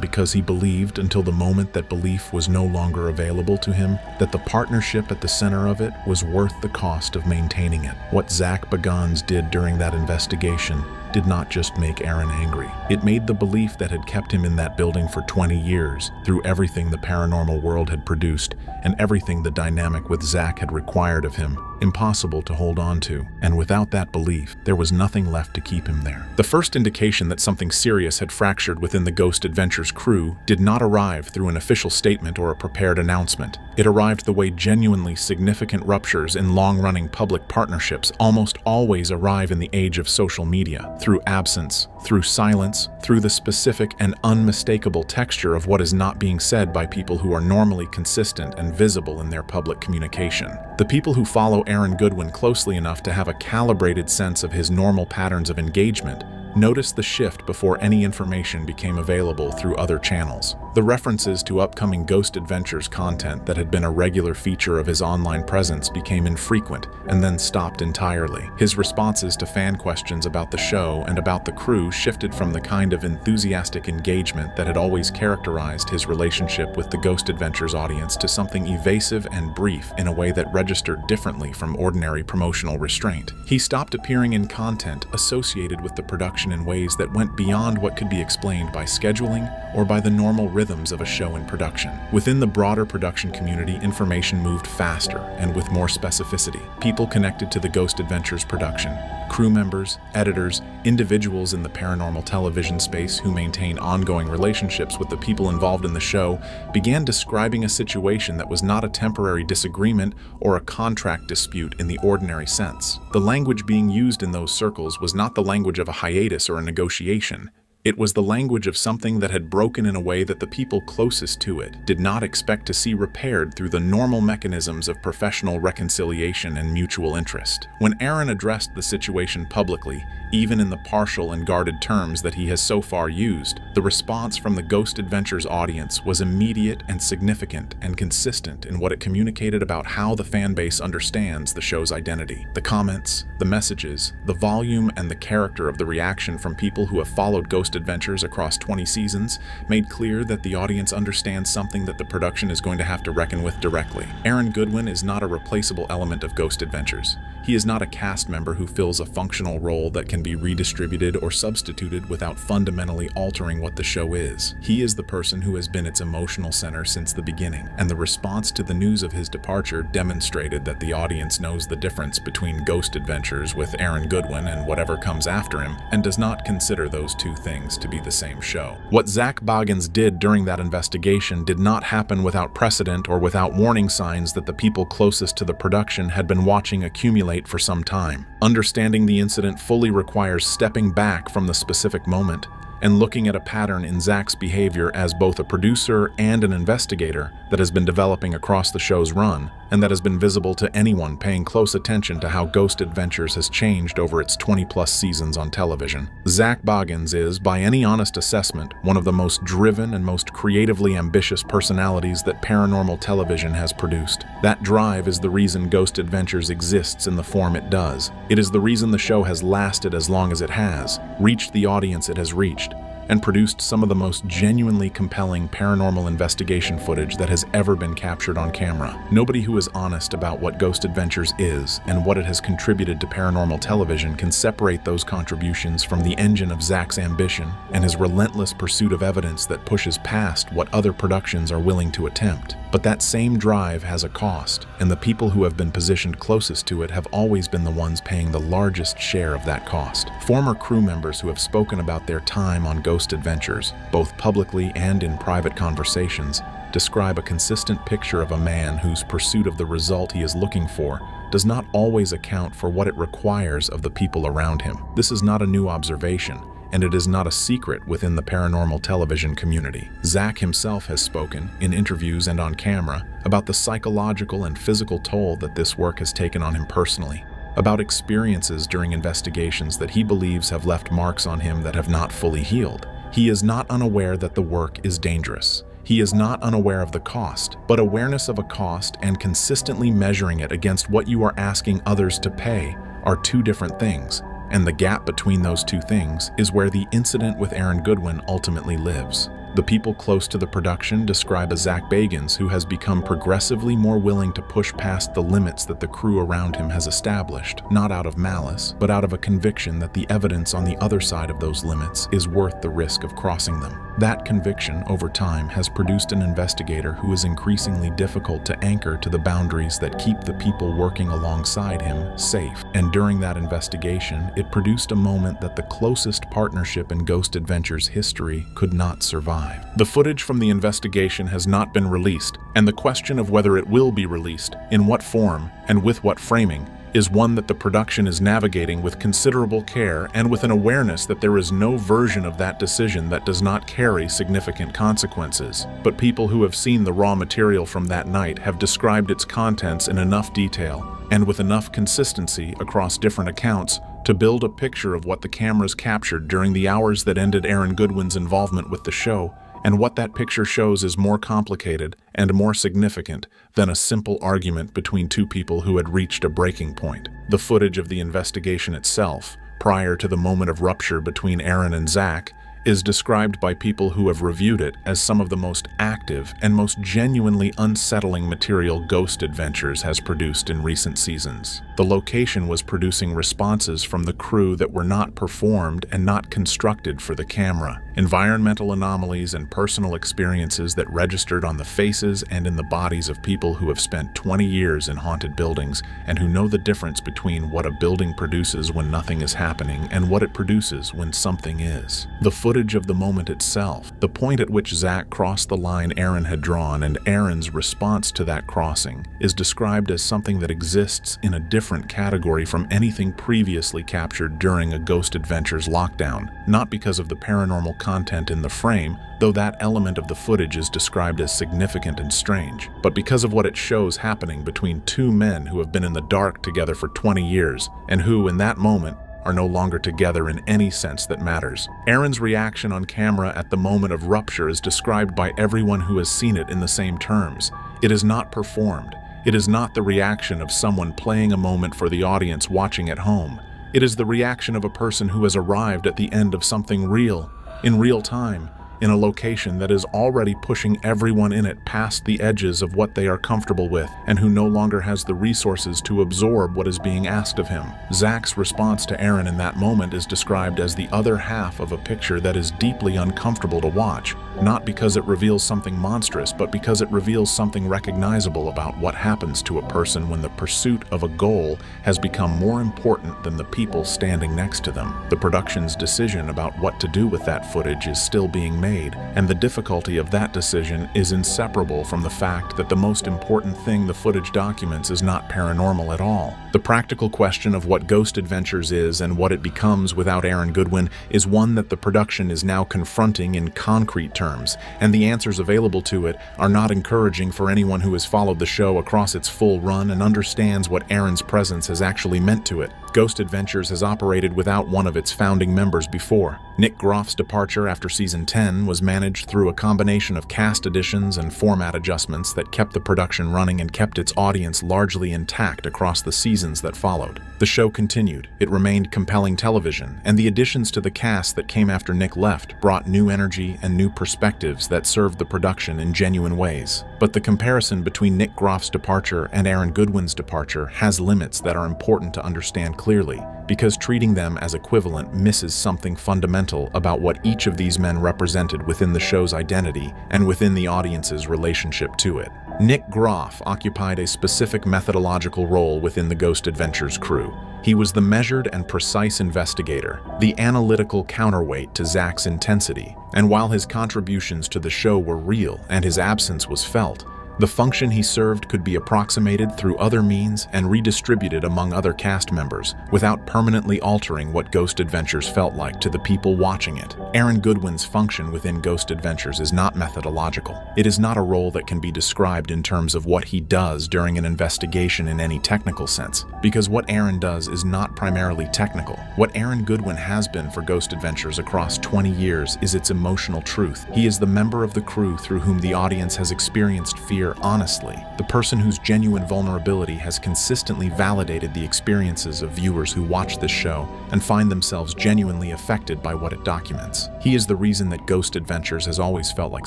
because he believed until the moment that belief was no longer available to him, that the partnership at the center of it was worth the cost of maintaining it. What Zak Bagans did during that investigation did not just make Aaron angry. It made the belief that had kept him in that building for 20 years, through everything the paranormal world had produced and everything the dynamic with Zak had required of him, impossible to hold on to. And without that belief, there was nothing left to keep him there. The first indication that something serious had fractured within the Ghost Adventures crew did not arrive through an official statement or a prepared announcement. It arrived the way genuinely significant ruptures in long-running public partnerships almost always arrive in the age of social media, through absence, through silence, through the specific and unmistakable texture of what is not being said by people who are normally consistent and visible in their public communication. The people who follow Aaron Goodwin closely enough to have a calibrated sense of his normal patterns of engagement noticed the shift before any information became available through other channels. The references to upcoming Ghost Adventures content that had been a regular feature of his online presence became infrequent and then stopped entirely. His responses to fan questions about the show and about the crew shifted from the kind of enthusiastic engagement that had always characterized his relationship with the Ghost Adventures audience to something evasive and brief in a way that registered differently from ordinary promotional restraint. He stopped appearing in content associated with the production in ways that went beyond what could be explained by scheduling or by the normal rhythms of a show in production. Within the broader production community, information moved faster and with more specificity. People connected to the Ghost Adventures production, crew members, editors, individuals in the paranormal television space who maintain ongoing relationships with the people involved in the show, began describing a situation that was not a temporary disagreement or a contract dispute in the ordinary sense. The language being used in those circles was not the language of a hiatus or a negotiation. It was the language of something that had broken in a way that the people closest to it did not expect to see repaired through the normal mechanisms of professional reconciliation and mutual interest. When Aaron addressed the situation publicly, even in the partial and guarded terms that he has so far used, the response from the Ghost Adventures audience was immediate and significant and consistent in what it communicated about how the fan base understands the show's identity. The comments, the messages, the volume and the character of the reaction from people who have followed Ghost Adventures across 20 seasons made clear that the audience understands something that the production is going to have to reckon with directly. Aaron Goodwin is not a replaceable element of Ghost Adventures. He is not a cast member who fills a functional role that can be redistributed or substituted without fundamentally altering what the show is. He is the person who has been its emotional center since the beginning, and the response to the news of his departure demonstrated that the audience knows the difference between Ghost Adventures with Aaron Goodwin and whatever comes after him, and does not consider those two things things to be the same show. What Zak Bagans did during that investigation did not happen without precedent or without warning signs that the people closest to the production had been watching accumulate for some time. Understanding the incident fully requires stepping back from the specific moment and looking at a pattern in Zak's behavior as both a producer and an investigator that has been developing across the show's run, and that has been visible to anyone paying close attention to how Ghost Adventures has changed over its 20-plus seasons on television. Zak Bagans is, by any honest assessment, one of the most driven and most creatively ambitious personalities that paranormal television has produced. That drive is the reason Ghost Adventures exists in the form it does. It is the reason the show has lasted as long as it has, reached the audience it has reached, and produced some of the most genuinely compelling paranormal investigation footage that has ever been captured on camera. Nobody who is honest about what Ghost Adventures is and what it has contributed to paranormal television can separate those contributions from the engine of Zak's ambition and his relentless pursuit of evidence that pushes past what other productions are willing to attempt. But that same drive has a cost, and the people who have been positioned closest to it have always been the ones paying the largest share of that cost. Former crew members who have spoken about their time on Ghost Adventures, both publicly and in private conversations, describe a consistent picture of a man whose pursuit of the result he is looking for does not always account for what it requires of the people around him. This is not a new observation, and it is not a secret within the paranormal television community. Zak himself has spoken, in interviews and on camera, about the psychological and physical toll that this work has taken on him personally, about experiences during investigations that he believes have left marks on him that have not fully healed. He is not unaware that the work is dangerous. He is not unaware of the cost, but awareness of a cost and consistently measuring it against what you are asking others to pay are two different things. And the gap between those two things is where the incident with Goodwin ultimately lives. The people close to the production describe a Zak Bagans who has become progressively more willing to push past the limits that the crew around him has established, not out of malice, but out of a conviction that the evidence on the other side of those limits is worth the risk of crossing them. That conviction, over time, has produced an investigator who is increasingly difficult to anchor to the boundaries that keep the people working alongside him safe. And during that investigation, it produced a moment that the closest partnership in Ghost Adventures history could not survive. The footage from the investigation has not been released, and the question of whether it will be released, in what form, and with what framing, is one that the production is navigating with considerable care and with an awareness that there is no version of that decision that does not carry significant consequences. But people who have seen the raw material from that night have described its contents in enough detail and with enough consistency across different accounts to build a picture of what the cameras captured during the hours that ended Goodwin's involvement with the show, and what that picture shows is more complicated and more significant than a simple argument between two people who had reached a breaking point. The footage of the investigation itself, prior to the moment of rupture between and Zak, is described by people who have reviewed it as some of the most active and most genuinely unsettling material Ghost Adventures has produced in recent seasons. The location was producing responses from the crew that were not performed and not constructed for the camera. Environmental anomalies and personal experiences that registered on the faces and in the bodies of people who have spent 20 years in haunted buildings and who know the difference between what a building produces when nothing is happening and what it produces when something is. The footage of the moment itself, the point at which Zak crossed the line Aaron had drawn and Aaron's response to that crossing, is described as something that exists in a different category from anything previously captured during a Ghost Adventures lockdown, not because of the paranormal content in the frame, though that element of the footage is described as significant and strange, but because of what it shows happening between two men who have been in the dark together for 20 years and who, in that moment, are no longer together in any sense that matters. Aaron's reaction on camera at the moment of rupture is described by everyone who has seen it in the same terms. It is not performed. It is not the reaction of someone playing a moment for the audience watching at home. It is the reaction of a person who has arrived at the end of something real, in real time, in a location that is already pushing everyone in it past the edges of what they are comfortable with and who no longer has the resources to absorb what is being asked of him. Zak's response to Aaron in that moment is described as the other half of a picture that is deeply uncomfortable to watch, not because it reveals something monstrous, but because it reveals something recognizable about what happens to a person when the pursuit of a goal has become more important than the people standing next to them. The production's decision about what to do with that footage is still being made, and the difficulty of that decision is inseparable from the fact that the most important thing the footage documents is not paranormal at all. The practical question of what Ghost Adventures is and what it becomes without Aaron Goodwin is one that the production is now confronting in concrete terms, and the answers available to it are not encouraging for anyone who has followed the show across its full run and understands what Aaron's presence has actually meant to it. Ghost Adventures has operated without one of its founding members before. Nick Groff's departure after season 10 was managed through a combination of cast additions and format adjustments that kept the production running and kept its audience largely intact across the seasons that followed. The show continued, it remained compelling television, and the additions to the cast that came after Nick left brought new energy and new perspectives that served the production in genuine ways. But the comparison between Nick Groff's departure and Aaron Goodwin's departure has limits that are important to understand clearly, because treating them as equivalent misses something fundamental about what each of these men represented within the show's identity and within the audience's relationship to it. Nick Groff occupied a specific methodological role within the Ghost Adventures crew. He was the measured and precise investigator, the analytical counterweight to Zak's intensity, and while his contributions to the show were real and his absence was felt, the function he served could be approximated through other means and redistributed among other cast members without permanently altering what Ghost Adventures felt like to the people watching it. Aaron Goodwin's function within Ghost Adventures is not methodological. It is not a role that can be described in terms of what he does during an investigation in any technical sense, because what Aaron does is not primarily technical. What Aaron Goodwin has been for Ghost Adventures across 20 years is its emotional truth. He is the member of the crew through whom the audience has experienced fear honestly, the person whose genuine vulnerability has consistently validated the experiences of viewers who watch this show and find themselves genuinely affected by what it documents. He is the reason that Ghost Adventures has always felt like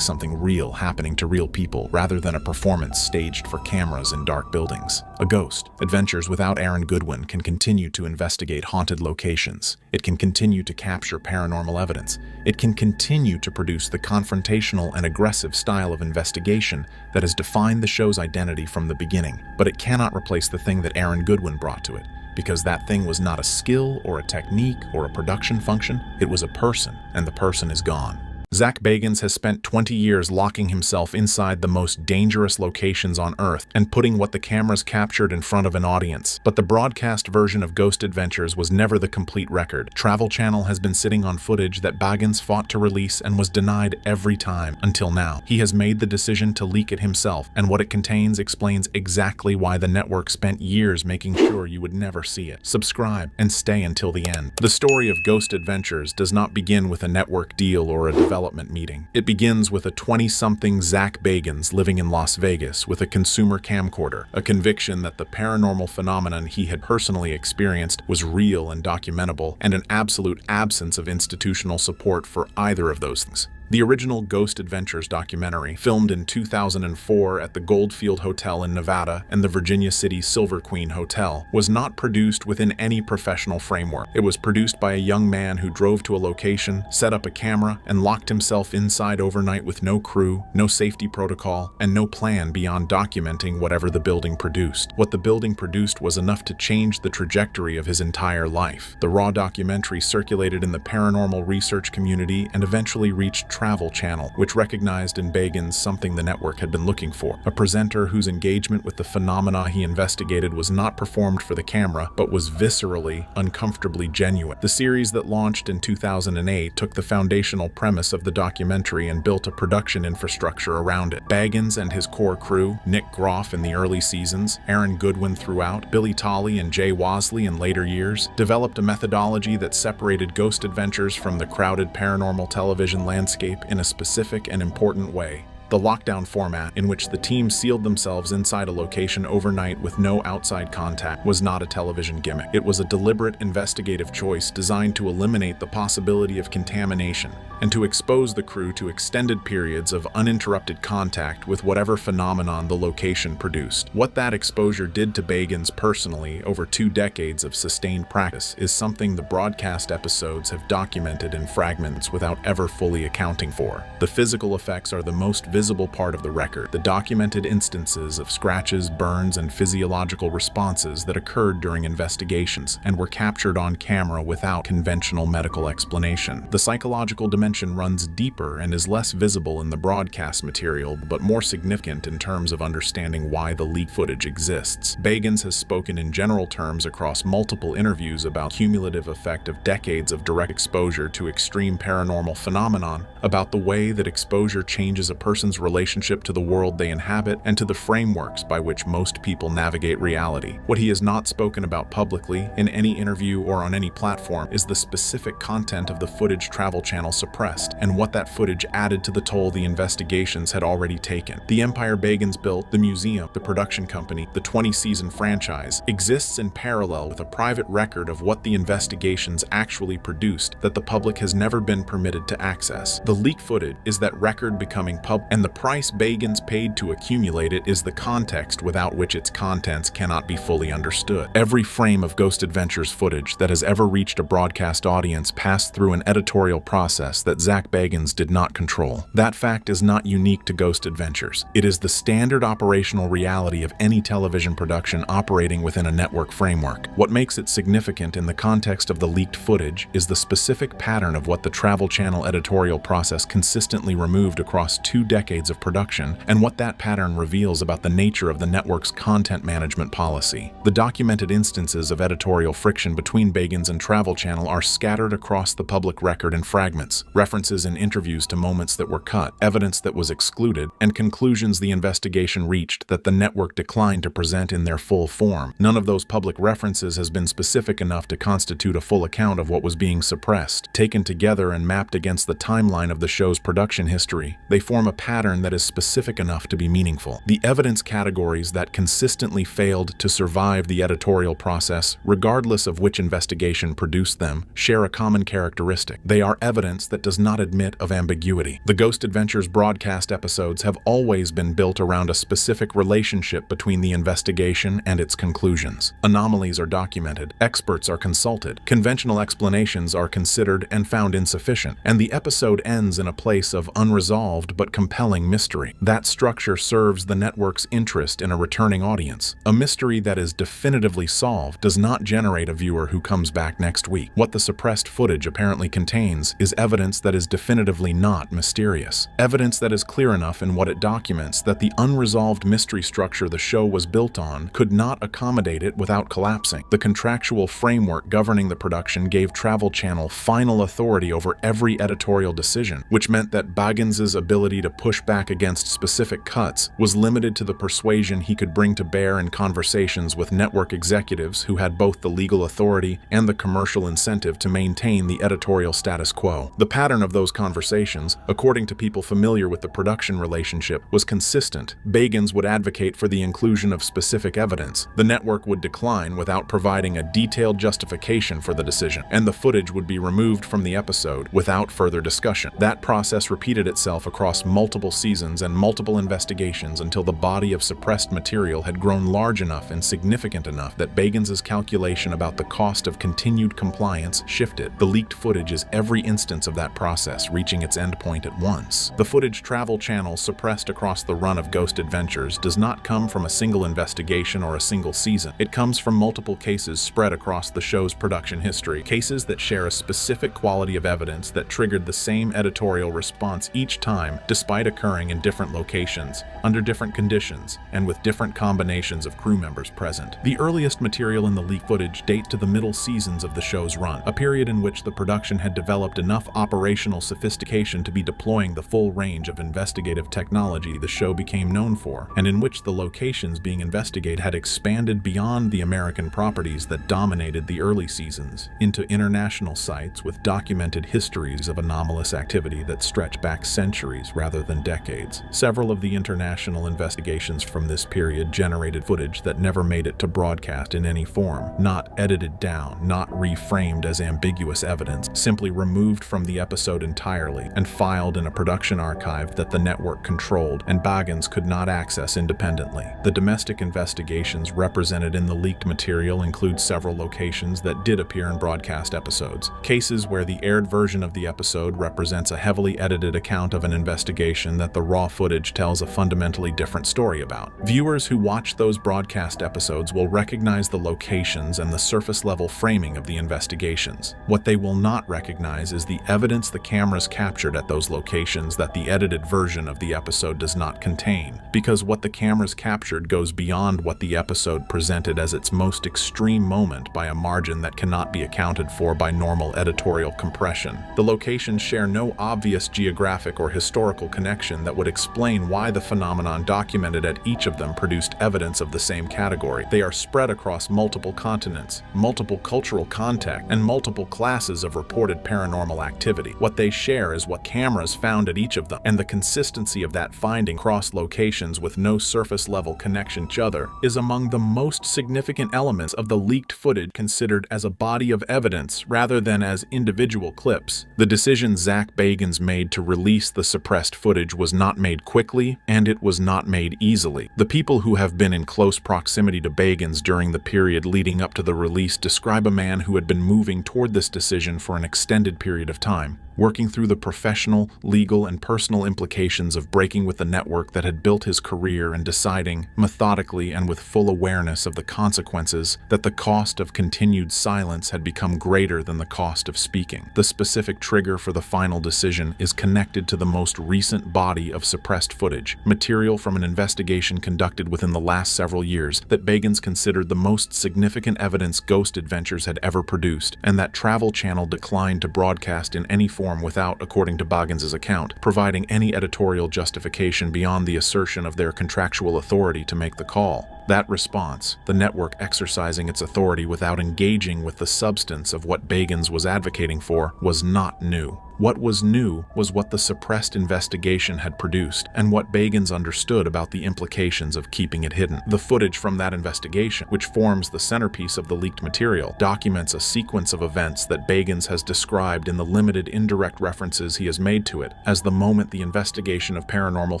something real happening to real people rather than a performance staged for cameras in dark buildings. A Ghost Adventures without Aaron Goodwin can continue to investigate haunted locations. It can continue to capture paranormal evidence. It can continue to produce the confrontational and aggressive style of investigation that has defined the show's identity from the beginning, but it cannot replace the thing that Aaron Goodwin brought to it, because that thing was not a skill or a technique or a production function, it was a person, and the person is gone. Zak Bagans has spent 20 years locking himself inside the most dangerous locations on Earth and putting what the cameras captured in front of an audience. But the broadcast version of Ghost Adventures was never the complete record. Travel Channel has been sitting on footage that Bagans fought to release and was denied every time until now. He has made the decision to leak it himself, and what it contains explains exactly why the network spent years making sure you would never see it. Subscribe and stay until the end. The story of Ghost Adventures does not begin with a network deal or a development meeting. It begins with a 20-something Zak Bagans living in Las Vegas with a consumer camcorder, a conviction that the paranormal phenomenon he had personally experienced was real and documentable, and an absolute absence of institutional support for either of those things. The original Ghost Adventures documentary, filmed in 2004 at the Goldfield Hotel in Nevada and the Virginia City Silver Queen Hotel, was not produced within any professional framework. It was produced by a young man who drove to a location, set up a camera, and locked himself inside overnight with no crew, no safety protocol, and no plan beyond documenting whatever the building produced. What the building produced was enough to change the trajectory of his entire life. The raw documentary circulated in the paranormal research community and eventually reached Travel Channel, which recognized in Bagans something the network had been looking for, a presenter whose engagement with the phenomena he investigated was not performed for the camera, but was viscerally, uncomfortably genuine. The series that launched in 2008 took the foundational premise of the documentary and built a production infrastructure around it. Bagans and his core crew, Nick Groff in the early seasons, Aaron Goodwin throughout, Billy Tolley and Jay Wasley in later years, developed a methodology that separated Ghost Adventures from the crowded paranormal television landscape in a specific and important way. The lockdown format, in which the team sealed themselves inside a location overnight with no outside contact, was not a television gimmick. It was a deliberate investigative choice designed to eliminate the possibility of contamination and to expose the crew to extended periods of uninterrupted contact with whatever phenomenon the location produced. What that exposure did to Bagans personally over 2 decades of sustained practice is something the broadcast episodes have documented in fragments without ever fully accounting for. The physical effects are the most visible part of the record, the documented instances of scratches, burns, and physiological responses that occurred during investigations and were captured on camera without conventional medical explanation. The psychological dimension runs deeper and is less visible in the broadcast material, but more significant in terms of understanding why the leaked footage exists. Bagans has spoken in general terms across multiple interviews about the cumulative effect of decades of direct exposure to extreme paranormal phenomenon, about the way that exposure changes a person's relationship to the world they inhabit and to the frameworks by which most people navigate reality. What he has not spoken about publicly, in any interview or on any platform, is the specific content of the footage Travel Channel suppressed and what that footage added to the toll the investigations had already taken. The empire Bagans built, the museum, the production company, the 20-season franchise, exists in parallel with a private record of what the investigations actually produced that the public has never been permitted to access. The leaked footage is that record becoming public, and the price Bagans paid to accumulate it is the context without which its contents cannot be fully understood. Every frame of Ghost Adventures footage that has ever reached a broadcast audience passed through an editorial process that Zak Bagans did not control. That fact is not unique to Ghost Adventures. It is the standard operational reality of any television production operating within a network framework. What makes it significant in the context of the leaked footage is the specific pattern of what the Travel Channel editorial process consistently removed across 2 decades of production, and what that pattern reveals about the nature of the network's content management policy. The documented instances of editorial friction between Bagans and Travel Channel are scattered across the public record in fragments, references in interviews to moments that were cut, evidence that was excluded, and conclusions the investigation reached that the network declined to present in their full form. None of those public references has been specific enough to constitute a full account of what was being suppressed. Taken together and mapped against the timeline of the show's production history, they form a pattern that is specific enough to be meaningful. The evidence categories that consistently failed to survive the editorial process, regardless of which investigation produced them, share a common characteristic. They are evidence that does not admit of ambiguity. The Ghost Adventures broadcast episodes have always been built around a specific relationship between the investigation and its conclusions. Anomalies are documented, experts are consulted, conventional explanations are considered and found insufficient, and the episode ends in a place of unresolved but compelling mystery. That structure serves the network's interest in a returning audience. A mystery that is definitively solved does not generate a viewer who comes back next week. What the suppressed footage apparently contains is evidence that is definitively not mysterious. Evidence that is clear enough in what it documents that the unresolved mystery structure the show was built on could not accommodate it without collapsing. The contractual framework governing the production gave Travel Channel final authority over every editorial decision, which meant that Bagans' ability to push back against specific cuts was limited to the persuasion he could bring to bear in conversations with network executives who had both the legal authority and the commercial incentive to maintain the editorial status quo. The pattern of those conversations, according to people familiar with the production relationship, was consistent. Bagans would advocate for the inclusion of specific evidence. The network would decline without providing a detailed justification for the decision, and the footage would be removed from the episode without further discussion. That process repeated itself across multiple seasons and multiple investigations until the body of suppressed material had grown large enough and significant enough that Bagans' calculation about the cost of continued compliance shifted. The leaked footage is every instance of that process reaching its endpoint at once. The footage Travel Channel suppressed across the run of Ghost Adventures does not come from a single investigation or a single season. It comes from multiple cases spread across the show's production history, cases that share a specific quality of evidence that triggered the same editorial response each time, despite occurring in different locations, under different conditions, and with different combinations of crew members present. The earliest material in the leaked footage dates to the middle seasons of the show's run, a period in which the production had developed enough operational sophistication to be deploying the full range of investigative technology the show became known for, and in which the locations being investigated had expanded beyond the American properties that dominated the early seasons into international sites with documented histories of anomalous activity that stretch back centuries rather than than decades. Several of the international investigations from this period generated footage that never made it to broadcast in any form, not edited down, not reframed as ambiguous evidence, simply removed from the episode entirely and filed in a production archive that the network controlled and Bagans could not access independently. The domestic investigations represented in the leaked material include several locations that did appear in broadcast episodes. Cases where the aired version of the episode represents a heavily edited account of an investigation that the raw footage tells a fundamentally different story about. Viewers who watch those broadcast episodes will recognize the locations and the surface-level framing of the investigations. What they will not recognize is the evidence the cameras captured at those locations that the edited version of the episode does not contain, because what the cameras captured goes beyond what the episode presented as its most extreme moment by a margin that cannot be accounted for by normal editorial compression. The locations share no obvious geographic or historical connection that would explain why the phenomenon documented at each of them produced evidence of the same category. They are spread across multiple continents, multiple cultural context, and multiple classes of reported paranormal activity. What they share is what cameras found at each of them, and the consistency of that finding across locations with no surface-level connection to each other is among the most significant elements of the leaked footage considered as a body of evidence rather than as individual clips. The decision Zak Bagans made to release the suppressed footage was not made quickly, and it was not made easily. The people who have been in close proximity to Bagans during the period leading up to the release describe a man who had been moving toward this decision for an extended period of time, working through the professional, legal, and personal implications of breaking with the network that had built his career and deciding, methodically and with full awareness of the consequences, that the cost of continued silence had become greater than the cost of speaking. The specific trigger for the final decision is connected to the most recent body of suppressed footage, material from an investigation conducted within the last several years that Bagans considered the most significant evidence Ghost Adventures had ever produced, and that Travel Channel declined to broadcast in any form without, according to Bagans' account, providing any editorial justification beyond the assertion of their contractual authority to make the call. That response, the network exercising its authority without engaging with the substance of what Bagans was advocating for, was not new. What was new was what the suppressed investigation had produced and what Bagans understood about the implications of keeping it hidden. The footage from that investigation, which forms the centerpiece of the leaked material, documents a sequence of events that Bagans has described in the limited indirect references he has made to it as the moment the investigation of paranormal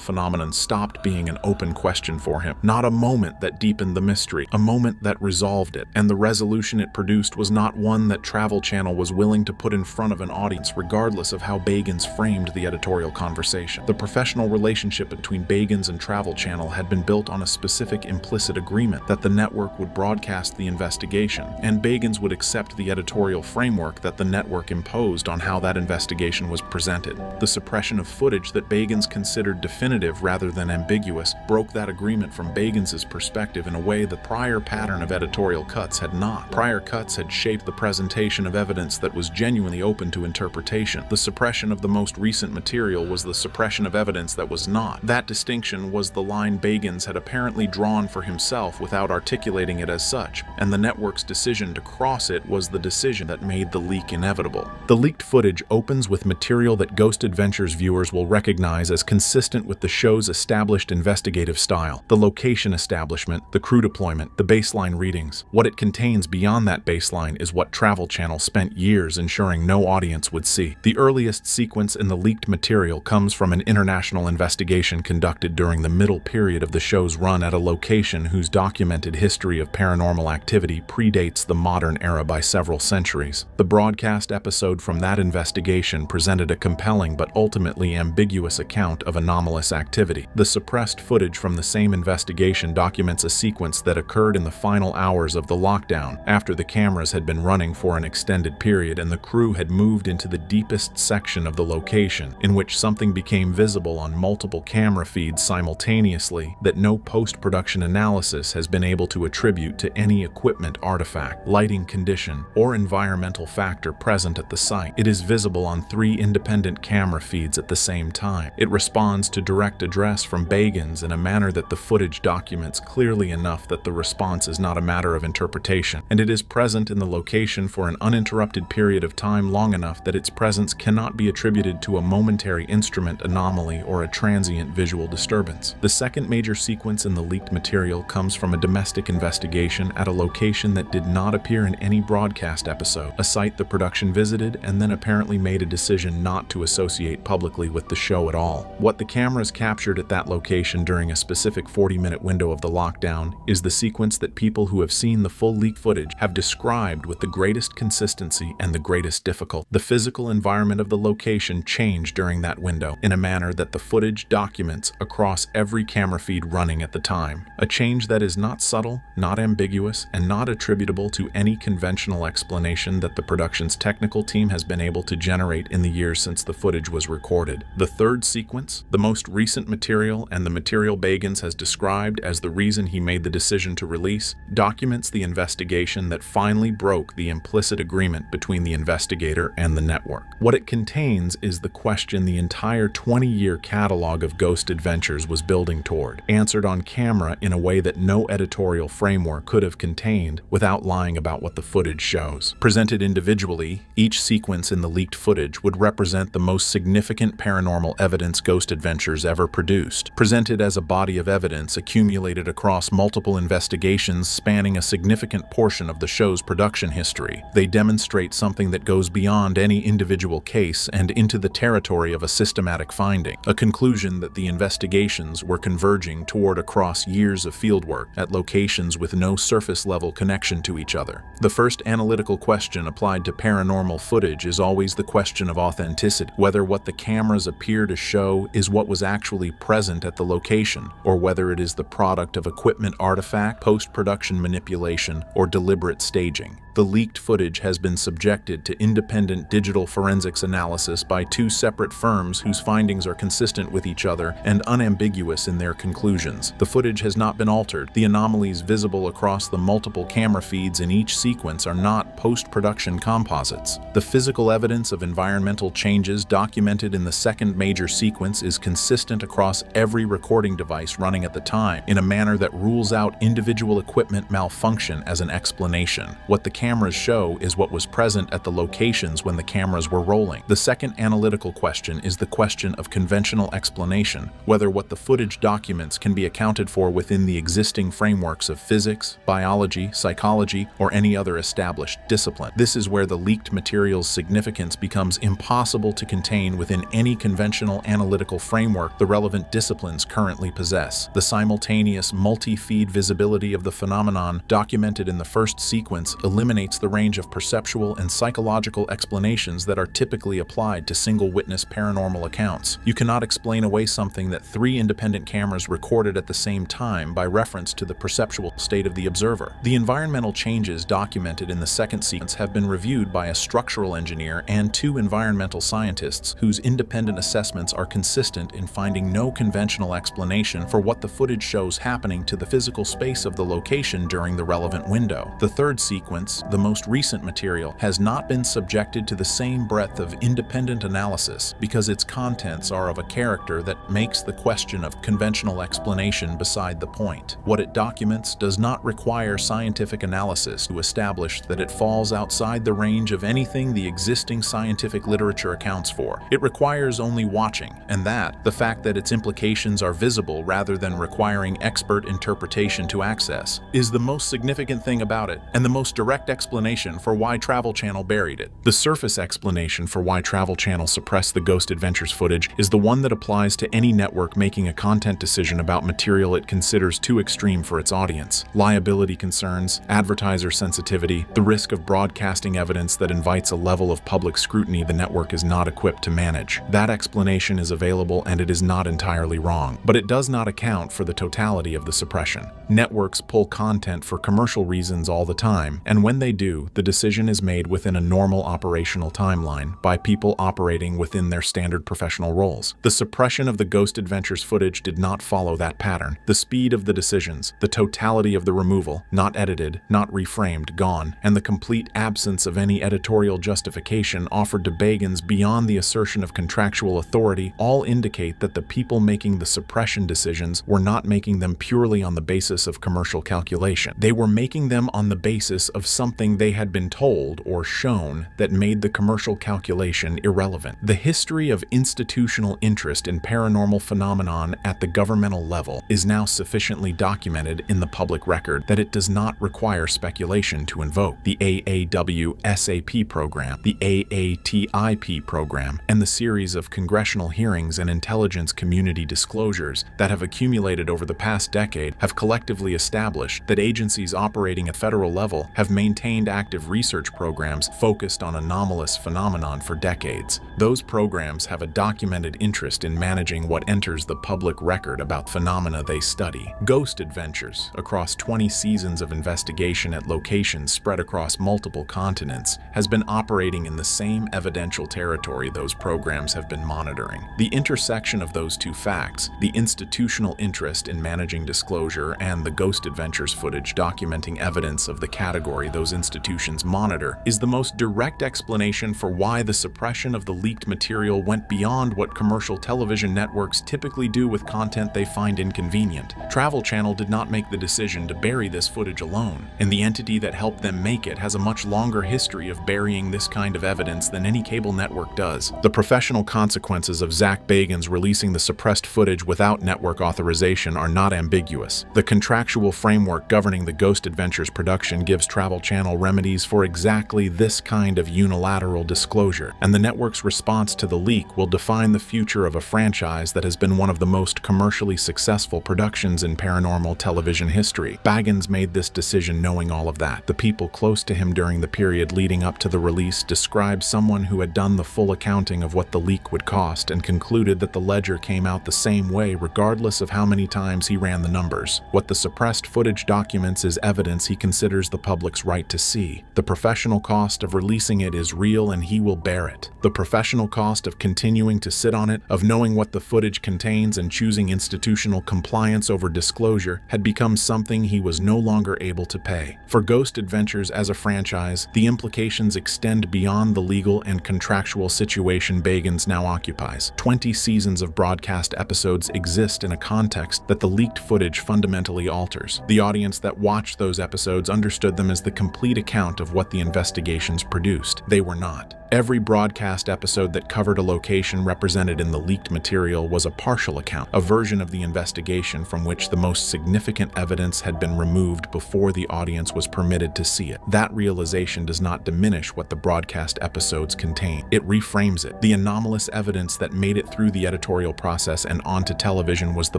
phenomenon stopped being an open question for him. Not a moment that deepened the mystery, a moment that resolved it, and the resolution it produced was not one that Travel Channel was willing to put in front of an audience regardless of how Bagans framed the editorial conversation. The professional relationship between Bagans and Travel Channel had been built on a specific implicit agreement that the network would broadcast the investigation, and Bagans would accept the editorial framework that the network imposed on how that investigation was presented. The suppression of footage that Bagans considered definitive rather than ambiguous broke that agreement from Bagans' perspective in a way the prior pattern of editorial cuts had not. Prior cuts had shaped the presentation of evidence that was genuinely open to interpretation. The suppression of the most recent material was the suppression of evidence that was not. That distinction was the line Bagans had apparently drawn for himself without articulating it as such, and the network's decision to cross it was the decision that made the leak inevitable. The leaked footage opens with material that Ghost Adventures viewers will recognize as consistent with the show's established investigative style: the location establishment, the crew deployment, the baseline readings. What it contains beyond that baseline is what Travel Channel spent years ensuring no audience would see. The earliest sequence in the leaked material comes from an international investigation conducted during the middle period of the show's run at a location whose documented history of paranormal activity predates the modern era by several centuries. The broadcast episode from that investigation presented a compelling but ultimately ambiguous account of anomalous activity. The suppressed footage from the same investigation documents a sequence that occurred in the final hours of the lockdown, after the cameras had been running for an extended period and the crew had moved into the deepest section of the location, in which something became visible on multiple camera feeds simultaneously that no post-production analysis has been able to attribute to any equipment artifact, lighting condition, or environmental factor present at the site. It is visible on 3 independent camera feeds at the same time. It responds to direct address from Bagans in a manner that the footage documents clearly clearly enough that the response is not a matter of interpretation, and it is present in the location for an uninterrupted period of time long enough that its presence cannot be attributed to a momentary instrument anomaly or a transient visual disturbance. The second major sequence in the leaked material comes from a domestic investigation at a location that did not appear in any broadcast episode, a site the production visited and then apparently made a decision not to associate publicly with the show at all. What the cameras captured at that location during a specific 40-minute window of the lockdown is the sequence that people who have seen the full leak footage have described with the greatest consistency and the greatest difficulty. The physical environment of the location changed during that window in a manner that the footage documents across every camera feed running at the time. A change that is not subtle, not ambiguous, and not attributable to any conventional explanation that the production's technical team has been able to generate in the years since the footage was recorded. The third sequence, the most recent material and the material Bagans has described as the reason he made the decision to release, documents the investigation that finally broke the implicit agreement between the investigator and the network. What it contains is the question the entire 20-year catalog of ghost adventures was building toward, answered on camera in a way that no editorial framework could have contained without lying about what the footage shows. Presented individually, each sequence in the leaked footage would represent the most significant paranormal evidence Ghost Adventures ever produced. Presented as a body of evidence accumulated across multiple investigations spanning a significant portion of the show's production history, they demonstrate something that goes beyond any individual case and into the territory of a systematic finding, a conclusion that the investigations were converging toward across years of fieldwork at locations with no surface-level connection to each other. The first analytical question applied to paranormal footage is always the question of authenticity, whether what the cameras appear to show is what was actually present at the location, or whether it is the product of equipment artifact, post-production manipulation, or deliberate staging. The leaked footage has been subjected to independent digital forensics analysis by two separate firms whose findings are consistent with each other and unambiguous in their conclusions. The footage has not been altered. The anomalies visible across the multiple camera feeds in each sequence are not post-production composites. The physical evidence of environmental changes documented in the second major sequence is consistent across every recording device running at the time in a manner that rules out individual equipment malfunction as an explanation. What the cameras show is what was present at the locations when the cameras were rolling. The second analytical question is the question of conventional explanation, whether what the footage documents can be accounted for within the existing frameworks of physics, biology, psychology, or any other established discipline. This is where the leaked material's significance becomes impossible to contain within any conventional analytical framework the relevant disciplines currently possess. The simultaneous multi-feed visibility of the phenomenon documented in the first sequence eliminates the range of perceptual and psychological explanations that are typically applied to single-witness paranormal accounts. You cannot explain away something that three independent cameras recorded at the same time by reference to the perceptual state of the observer. The environmental changes documented in the second sequence have been reviewed by a structural engineer and two environmental scientists whose independent assessments are consistent in finding no conventional explanation for what the footage shows happening to the physical space of the location during the relevant window. The third sequence, the most recent material, has not been subjected to the same breadth of independent analysis because its contents are of a character that makes the question of conventional explanation beside the point. What it documents does not require scientific analysis to establish that it falls outside the range of anything the existing scientific literature accounts for. It requires only watching, and that, the fact that its implications are visible rather than requiring expert interpretation to access, is the most significant thing about it, and the most direct explanation for why Travel Channel buried it. The surface explanation for why Travel Channel suppressed the Ghost Adventures footage is the one that applies to any network making a content decision about material it considers too extreme for its audience. Liability concerns, advertiser sensitivity, the risk of broadcasting evidence that invites a level of public scrutiny the network is not equipped to manage. That explanation is available and it is not entirely wrong, but it does not account for the totality of the suppression. Networks pull content for commercial reasons all the time, and when they do, the decision is made within a normal operational timeline by people operating within their standard professional roles. The suppression of the Ghost Adventures footage did not follow that pattern. The speed of the decisions, the totality of the removal, not edited, not reframed, gone, and the complete absence of any editorial justification offered to Bagans beyond the assertion of contractual authority all indicate that the people making the suppression decisions were not making them purely solely on the basis of commercial calculation. They were making them on the basis of something they had been told or shown that made the commercial calculation irrelevant. The history of institutional interest in paranormal phenomenon at the governmental level is now sufficiently documented in the public record that it does not require speculation to invoke. The AAW-SAP program, the AATIP program, and the series of congressional hearings and intelligence community disclosures that have accumulated over the past decade have collectively established that agencies operating at federal level have maintained active research programs focused on anomalous phenomenon for decades. Those programs have a documented interest in managing what enters the public record about phenomena they study. Ghost Adventures, across 20 seasons of investigation at locations spread across multiple continents, has been operating in the same evidential territory those programs have been monitoring. The intersection of those two facts, the institutional interest in managing disclosure and the Ghost Adventures footage documenting evidence of the category those institutions monitor, is the most direct explanation for why the suppression of the leaked material went beyond what commercial television networks typically do with content they find inconvenient. Travel Channel did not make the decision to bury this footage alone, and the entity that helped them make it has a much longer history of burying this kind of evidence than any cable network does. The professional consequences of Zak Bagans releasing the suppressed footage without network authorization are not ambiguous. The contractual framework governing the Ghost Adventures production gives Travel Channel remedies for exactly this kind of unilateral disclosure, and the network's response to the leak will define the future of a franchise that has been one of the most commercially successful productions in paranormal television history. Bagans made this decision knowing all of that. The people close to him during the period leading up to the release described someone who had done the full accounting of what the leak would cost and concluded that the ledger came out the same way regardless of how many times he ran the numbers. What the suppressed footage documents is evidence he considers the public's right to see. The professional cost of releasing it is real and he will bear it. The professional cost of continuing to sit on it, of knowing what the footage contains and choosing institutional compliance over disclosure, had become something he was no longer able to pay. For Ghost Adventures as a franchise, the implications extend beyond the legal and contractual situation Bagans now occupies. 20 seasons of broadcast episodes exist in a context that the leaked footage fundamentally alters. The audience that watched those episodes understood them as the complete account of what the investigations produced. They were not. Every broadcast episode that covered a location represented in the leaked material was a partial account, a version of the investigation from which the most significant evidence had been removed before the audience was permitted to see it. That realization does not diminish what the broadcast episodes contain. It reframes it. The anomalous evidence that made it through the editorial process and onto television was the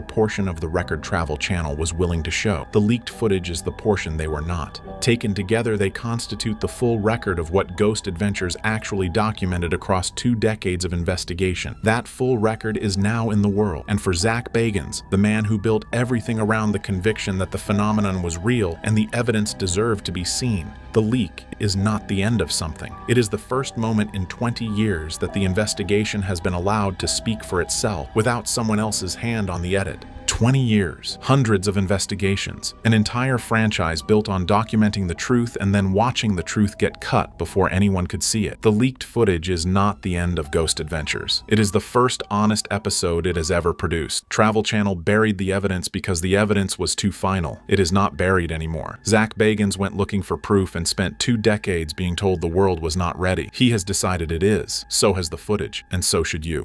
portion of the record Travel Channel was willing to show. The leaked footage is the portion they were not. Taken together, they constitute the full record of what Ghost Adventures actually documented across 2 decades of investigation. That full record is now in the world. And for Zak Bagans, the man who built everything around the conviction that the phenomenon was real and the evidence deserved to be seen, the leak is not the end of something. It is the first moment in 20 years that the investigation has been allowed to speak for itself without someone else's hand on the edit. 20 years, hundreds of investigations, an entire franchise built on documenting the truth and then watching the truth get cut before anyone could see it. The leaked footage is not the end of Ghost Adventures. It is the first honest episode it has ever produced. Travel Channel buried the evidence because the evidence was too final. It is not buried anymore. Zak Bagans went looking for proof and spent 2 decades being told the world was not ready. He has decided it is. So has the footage, and so should you.